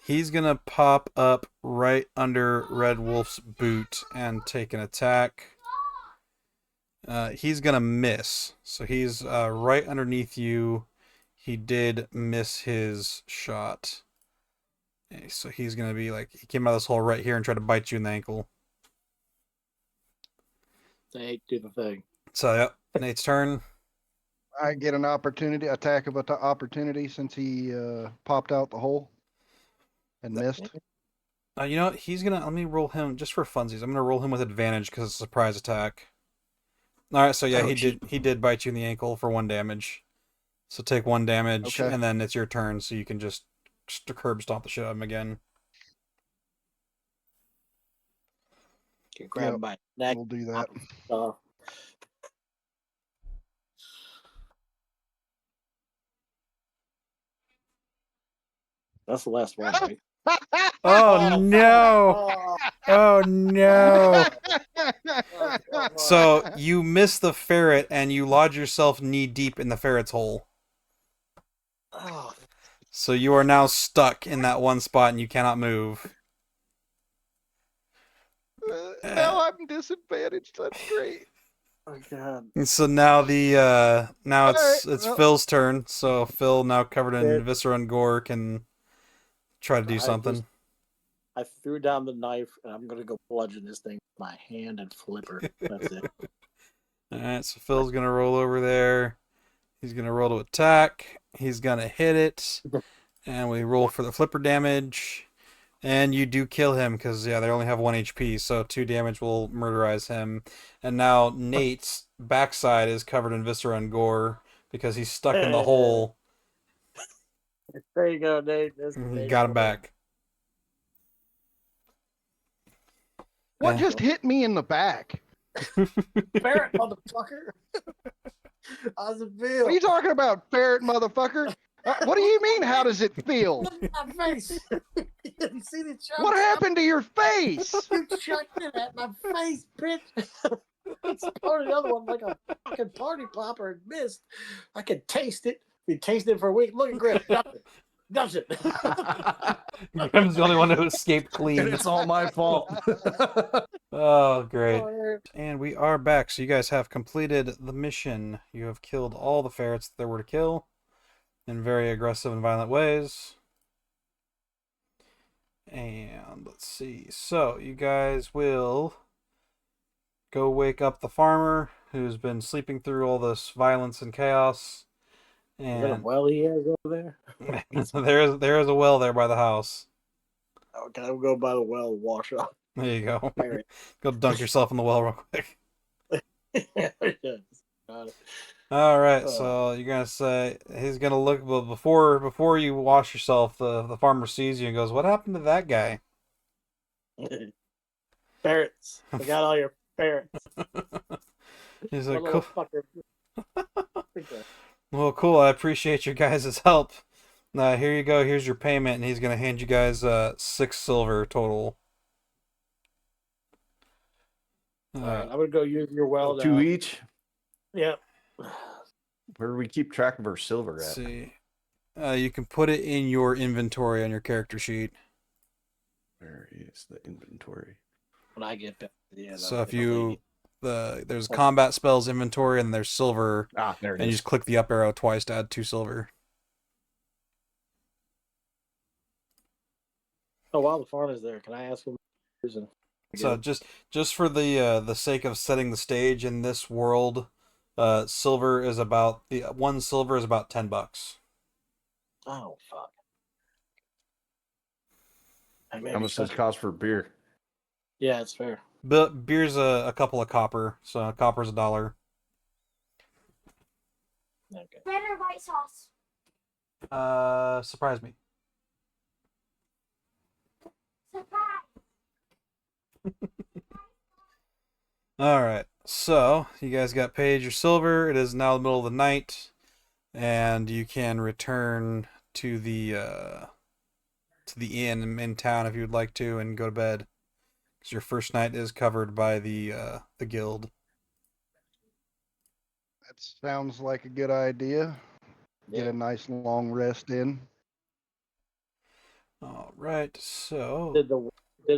He's gonna pop up right under Red Wolf's boot and take an attack. He's gonna miss, so he's right underneath you. He did miss his shot. Okay, so he's gonna be like, he came out of this hole right here and tried to bite you in the ankle. They do the thing. So yep, Nate's turn. I get an attack of opportunity since he popped out the hole and missed. You know what? He's gonna, let me roll him just for funsies. I'm gonna roll him with advantage because it's a surprise attack. All right, so yeah, he did bite you in the ankle for 1 damage. So take 1 damage, Okay. and then it's your turn, so you can just curb stomp the shit out of him again. Get grabbed Yep. by the neck. We'll do that. That's the last one, right? Oh no! Oh no! So you miss the ferret, and you lodge yourself knee deep in the ferret's hole. Oh, So you are now stuck in that one spot, and you cannot move. Now I'm disadvantaged. That's great. my God. And so now now it's Alright, well. Phil's turn. So Phil, now covered in Good. viscera and gore, can try to do I something. I threw down the knife, and I'm going to go bludgeon this thing with my hand and flipper. That's it. All right, so Phil's gonna roll over there. He's gonna roll to attack. He's gonna hit it, and we roll for the flipper damage. And you do kill him because yeah, they only have 1 HP, so 2 damage will murderize him. And now Nate's backside is covered in viscera and gore because he's stuck in the hole. There you go, Nate. That's You Nate got him for back. What Yeah. just hit me in the back? Ferret, motherfucker. How's it feel? What are you talking about, ferret motherfucker? What do you mean, how does it feel? Look at my face. You didn't see the chunks. What happened to your face? You chucked it at my face, bitch. It's part of the other one like a fucking party popper and missed. I could taste it. You tasted it for a week. Look at Griff. Dumps it. Grim's the only one who escaped And clean. it's all my fault. Oh, great. Oh, And we are back. So you guys have completed the mission. You have killed all the ferrets that there were to kill in very aggressive and violent ways. And let's see. So you guys will go wake up the farmer who's been sleeping through all this violence and chaos. is that a And well he has over there? there is a well there by the house. Oh, can I go by the well and wash off? There you go. Ferret. Go dunk yourself in the well real quick. Yes, got it. All right, so you're gonna say he's gonna look, but before you wash yourself, the farmer sees you and goes, "What happened to that guy?" Ferrets. I got all your ferrets. He's That like, little "Cool. fucker. Well, cool. I appreciate your guys' help. Here you go. Here's your payment," and he's gonna hand you guys 6 silver total. All right, I'm gonna go use your well now. 2 each. Yeah. Where do we keep track of our silver Let's at? see. You can put it in your inventory on your character sheet. Where is the inventory? When I get back to the end. So if you there's combat spells inventory and there's silver, Ah, there it and you is. just click the up arrow twice to add 2 silver. Oh, while the farm is there, can I ask him? So just for the sake of setting the stage in this world, silver is about 1 silver is about $10. Oh fuck. How much does it cost for beer? Yeah, it's fair. But beer's a couple of copper, so copper's $1. Okay. Red or white sauce? Surprise me. Surprise! All right, so you guys got paid your silver. It is now the middle of the night, and you can return to the inn in town if you would like to, and go to bed. Because your first night is covered by the guild. That sounds like a good idea. Get Yeah. a nice long rest in. All right, so Did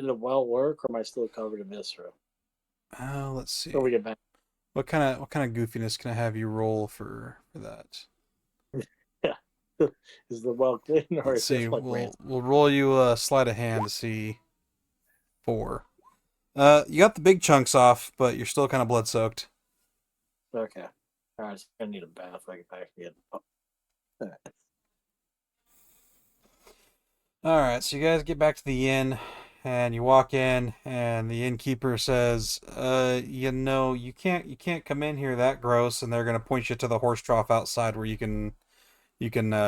the well work, or am I still covered in viscera? let's see. Before we get back. What kind of goofiness can I have you roll for that? Is the well clean, or Let's is see. it like We'll roll you a sleight of hand to see. 4. You got the big chunks off, but you're still kind of blood soaked. Okay. All right, so I need a bath. I can actually get. All right, so you guys get back to the inn, and you walk in, and the innkeeper says, you can't come in here that gross," and they're gonna point you to the horse trough outside where you can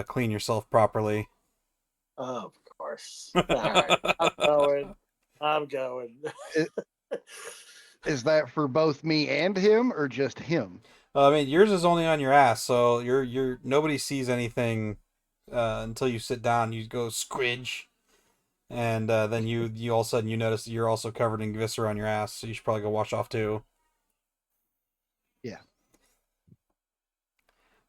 clean yourself properly. Of course. All right, I'm going. Is that for both me and him, or just him? I mean, yours is only on your ass, so you're nobody sees anything until you sit down. You go squidge, and then you all of a sudden you notice that you're also covered in viscera on your ass, so you should probably go wash off too. Yeah.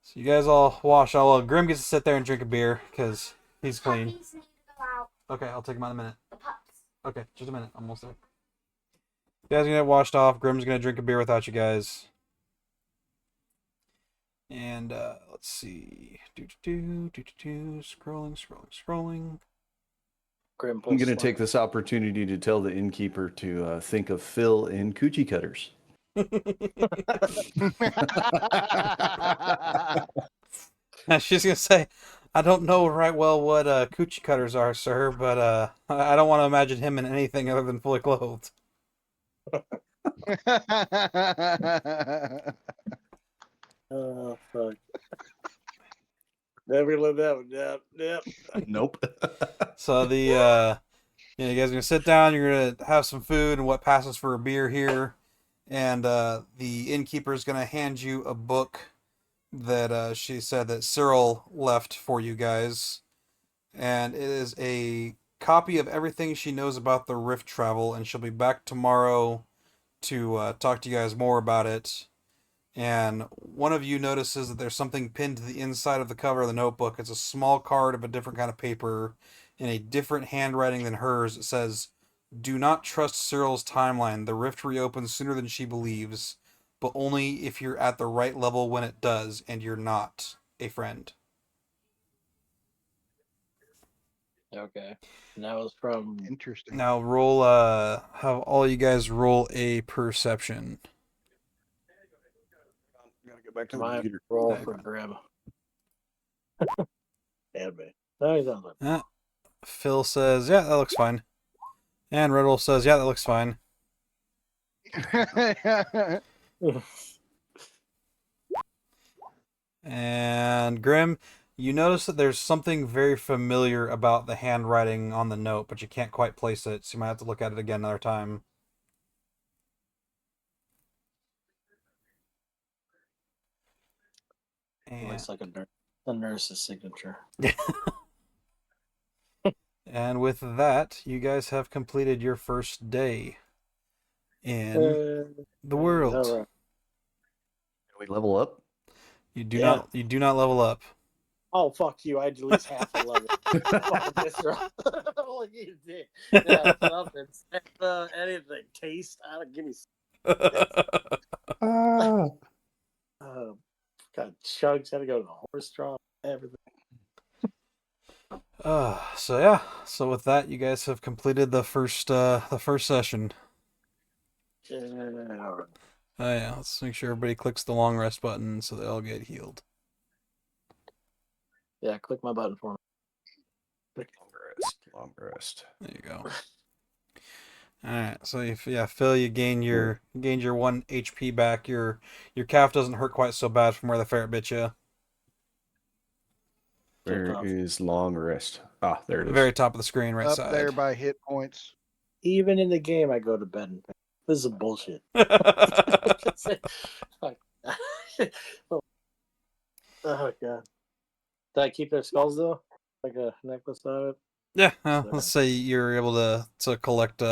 So you guys all wash. Well, Grim gets to sit there and drink a beer because he's clean. Puppies need to go out. Okay, I'll take him out in a minute. The pups. Okay, just a minute. I'm almost there. You guys are gonna get washed off. Grim's gonna drink a beer without you guys. And let's see. Scrolling. Grim I'm going to puts take this opportunity to tell the innkeeper to think of Phil in coochie cutters. She's gonna say, "I don't know right well what coochie cutters are, sir, but I don't want to imagine him in anything other than fully clothed." Oh fuck. Never lived that one. Yep. Nope. So the you guys are gonna sit down. You're gonna have some food and what passes for a beer here, and the innkeeper is gonna hand you a book that she said that Cyril left for you guys, and it is a copy of everything she knows about the rift travel, and she'll be back tomorrow to talk to you guys more about it. And one of you notices that there's something pinned to the inside of the cover of the notebook. It's a small card of a different kind of paper in a different handwriting than hers. It says, "Do not trust Cyril's timeline. The rift reopens sooner than she believes, but only if you're at the right level when it does, and you're not a friend." Okay. And that was from. Interesting. Now roll have all you guys roll a perception. Gotta get back to the My computer. roll for Grim. And me. No, he's not. Phil says, "Yeah, that looks fine." And Riddle says, "Yeah, that looks fine." And Grim, you notice that there's something very familiar about the handwriting on the note, but you can't quite place it, so you might have to look at it again another time. And, Looks like a nurse's signature. and with that, you guys have completed your first day in the world. All right. Can we level up? You do Yeah. not level up. Oh, fuck you. I had at least half a level. Fucking visceral. All you did. Yeah, something. Anything. Taste. I don't give me. Got chugs. Had to go to the horse trough. Everything. So yeah. So with that, you guys have completed the first session. Yeah, all right. Oh yeah. Let's make sure everybody clicks the long rest button so they all get healed. Yeah, click my button for me. Long rest. There you go. All right. So if Phil, you gained your 1 HP back. Your calf doesn't hurt quite so bad from where the ferret bit you. Where is long rest? Ah, there it is. Very top of the screen, right Up side. there by hit points. Even in the game, I go to bed. And this is bullshit. Fuck. Oh god. Did I keep their skulls though? Like a necklace out of it? Yeah. Let's say you're able to collect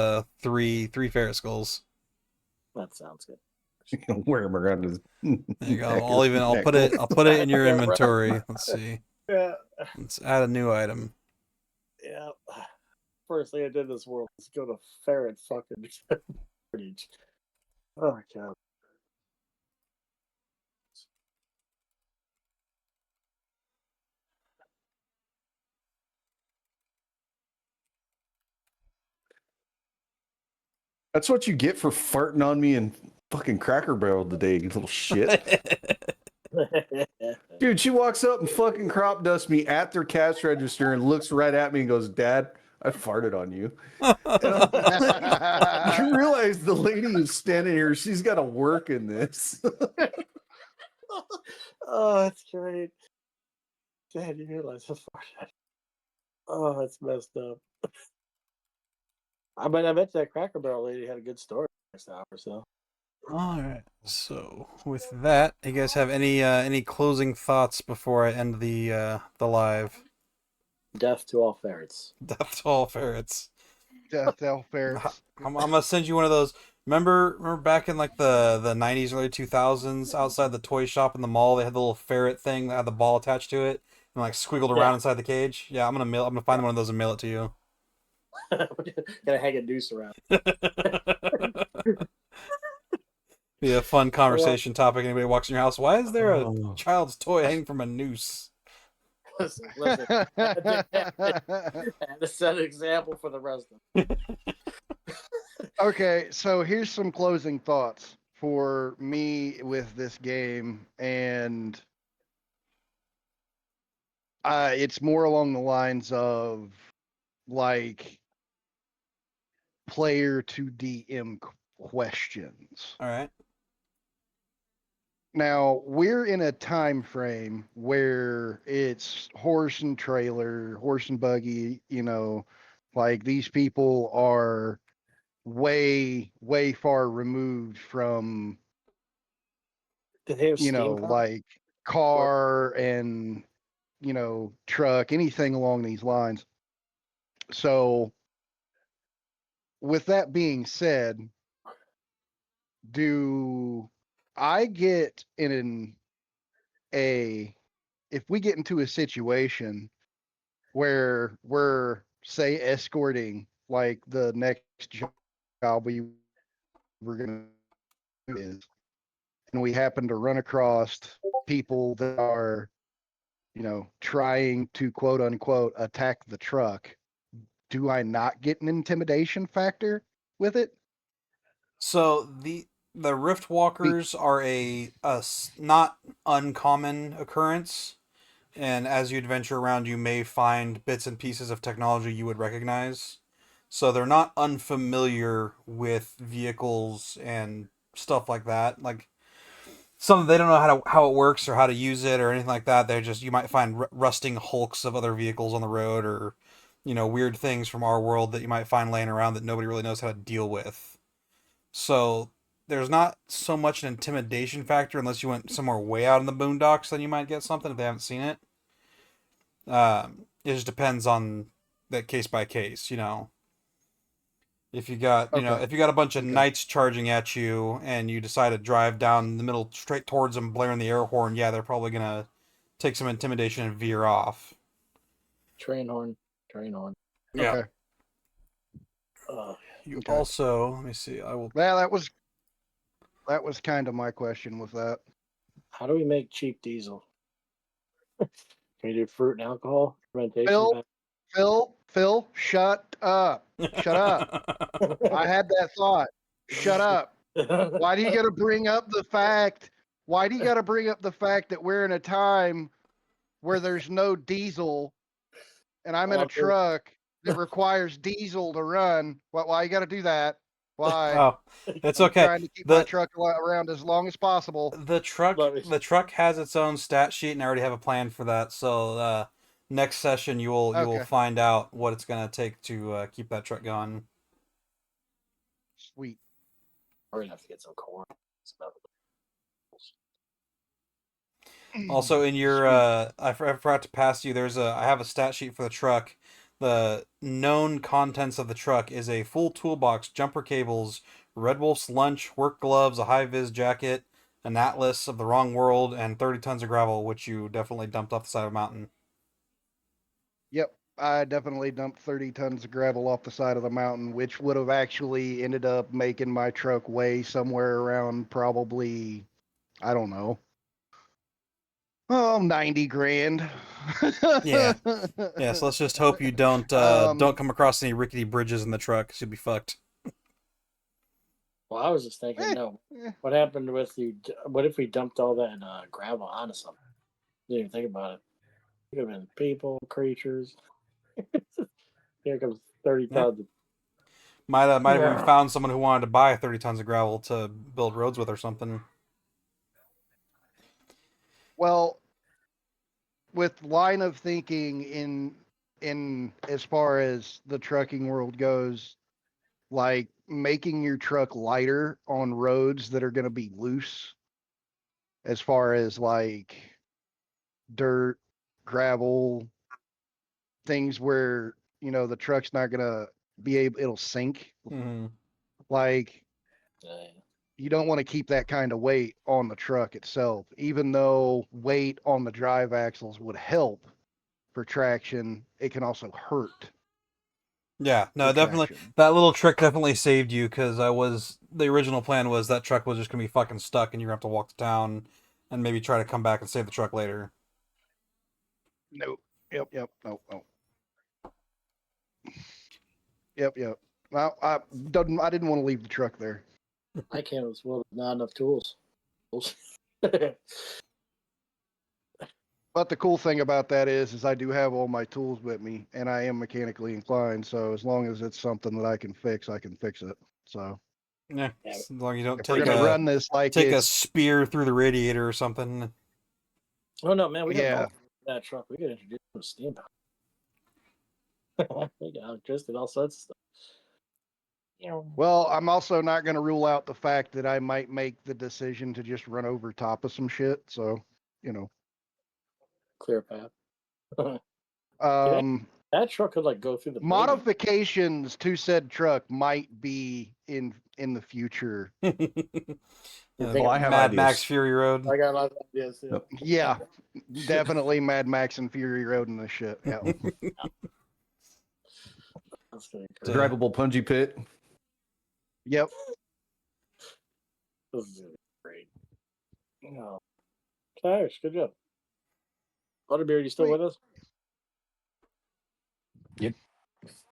3 ferret skulls. That sounds good. You can wear them around his. There you go. neck I'll as put necklace. it in your inventory. Let's see. Yeah. Let's add a new item. Yeah. First thing I did this world was go to ferret fucking footage. Oh god. That's what you get for farting on me and fucking Cracker Barrel today, you little shit. Dude, she walks up and fucking crop dusts me at their cash register and looks right at me and goes, "Dad, I farted on you." And I'm like, you realize the lady who's standing here, she's got to work in this. Oh, that's great. Dad, you realize how far that. Oh, that's messed up. I bet that Cracker Barrel lady had a good story next hour or so. All right. So with that, you guys have any closing thoughts before I end the live? Death to all ferrets. Death to all ferrets. Death to ferrets. I'm gonna send you one of those. Remember back in like the 90s, early 2000s, outside the toy shop in the mall, they had the little ferret thing that had the ball attached to it and like squiggled around Yeah. inside the cage. Yeah, I'm gonna find one of those and mail it to you. Gotta hang a noose around. Be a fun conversation topic. Anybody walks in your house, why is there a Oh. child's toy hanging from a noose? Listen. And to set an example for the rest of them. Okay, so here's some closing thoughts for me with this game, and it's more along the lines of like player to DM questions. All right. Now we're in a time frame where it's horse and trailer, horse and buggy, like these people are way far removed from, Did they have steam power? like car and, truck, anything along these lines. So with that being said, do I get in a if we get into a situation where we're say escorting like the next job we were going to do is, and we happen to run across people that are, trying to quote unquote attack the truck, do I not get an intimidation factor with it? So the rift walkers are not uncommon occurrence, and as you adventure around, you may find bits and pieces of technology you would recognize. So they're not unfamiliar with vehicles and stuff like that. Like some they don't know how it works or how to use it or anything like that. They're just you might find rusting hulks of other vehicles on the road or weird things from our world that you might find laying around that nobody really knows how to deal with. So there's not so much an intimidation factor unless you went somewhere way out in the boondocks. Then you might get something if they haven't seen it. It just depends on that case by case. If you got Okay. if you got a bunch of Okay. knights charging at you and you decide to drive down the middle straight towards them, blaring the air horn, yeah, they're probably gonna take some intimidation and veer off. Train horn. Yeah. Okay. You Okay. also let me see. I will. Well, that was kind of my question with that. How do we make cheap diesel? Can we do fruit and alcohol fermentation? Phil, shut up. Shut up. I had that thought. Shut up. Why do you got to bring up the fact? Why do you got to bring up the fact that we're in a time where there's no diesel and I'm in a truck that requires diesel to run? Why you got to do that? Why? Oh, it's I'm okay. trying to keep my truck around as long as possible. The truck has its own stat sheet, and I already have a plan for that. So next session, you will Okay. find out what it's gonna take to keep that truck going. Sweet. We're gonna have to get some corn. Also, in your Sweet. I forgot to pass you. I have a stat sheet for the truck. The known contents of the truck is a full toolbox, jumper cables, Red Wolf's lunch, work gloves, a high vis jacket, an atlas of the wrong world, and 30 tons of gravel, which you definitely dumped off the side of a mountain. Yep, I definitely dumped 30 tons of gravel off the side of the mountain, which would have actually ended up making my truck weigh somewhere around probably, I don't know, 90 grand. Yeah. Yeah, so let's just hope you don't come across any rickety bridges in the truck, 'cause you'll be fucked. Well, I was just thinking, what happened with you? What if we dumped all that gravel onto something? Didn't even think about it. It could have been people, creatures. Here comes 30 Yeah. tons. Might have we found someone who wanted to buy 30 tons of gravel to build roads with or something. Well, with line of thinking in as far as the trucking world goes, like making your truck lighter on roads that are going to be loose, as far as like dirt, gravel, things where the truck's not gonna be able, it'll sink. Mm-hmm. Like you don't want to keep that kind of weight on the truck itself, even though weight on the drive axles would help for traction. It can also hurt. Yeah, no, definitely. Traction. That little trick definitely saved you because the original plan was that truck was just gonna be fucking stuck and you're gonna have to walk to town and maybe try to come back and save the truck later. Nope. Yep. Nope. Yep. Well, I didn't want to leave the truck there. I can't as well. Not enough tools. But the cool thing about that is I do have all my tools with me, and I am mechanically inclined. So as long as it's something that I can fix it. So Yeah, Yeah. as long as you don't If we're take gonna a run this like take a it's spear through the radiator or something. Oh no, man, we got Yeah. that truck. We could introduce them to steam power. We got electricity, all sorts of stuff. well, I'm also not gonna rule out the fact that I might make the decision to just run over top of some shit. So, you know. Clear path. Um That truck could like go through the building. modifications to said truck might be in the future. think I have Mad Max ideas. Fury Road. I got a lot of ideas. Yeah. Yep. Yeah, definitely Mad Max and Fury Road and this shit. Yeah. That's gonna be great. Drivable punji pit. Yep. This is gonna be great. No. Cash, good job. Butterbeard, you still Sweet. with us? Yep.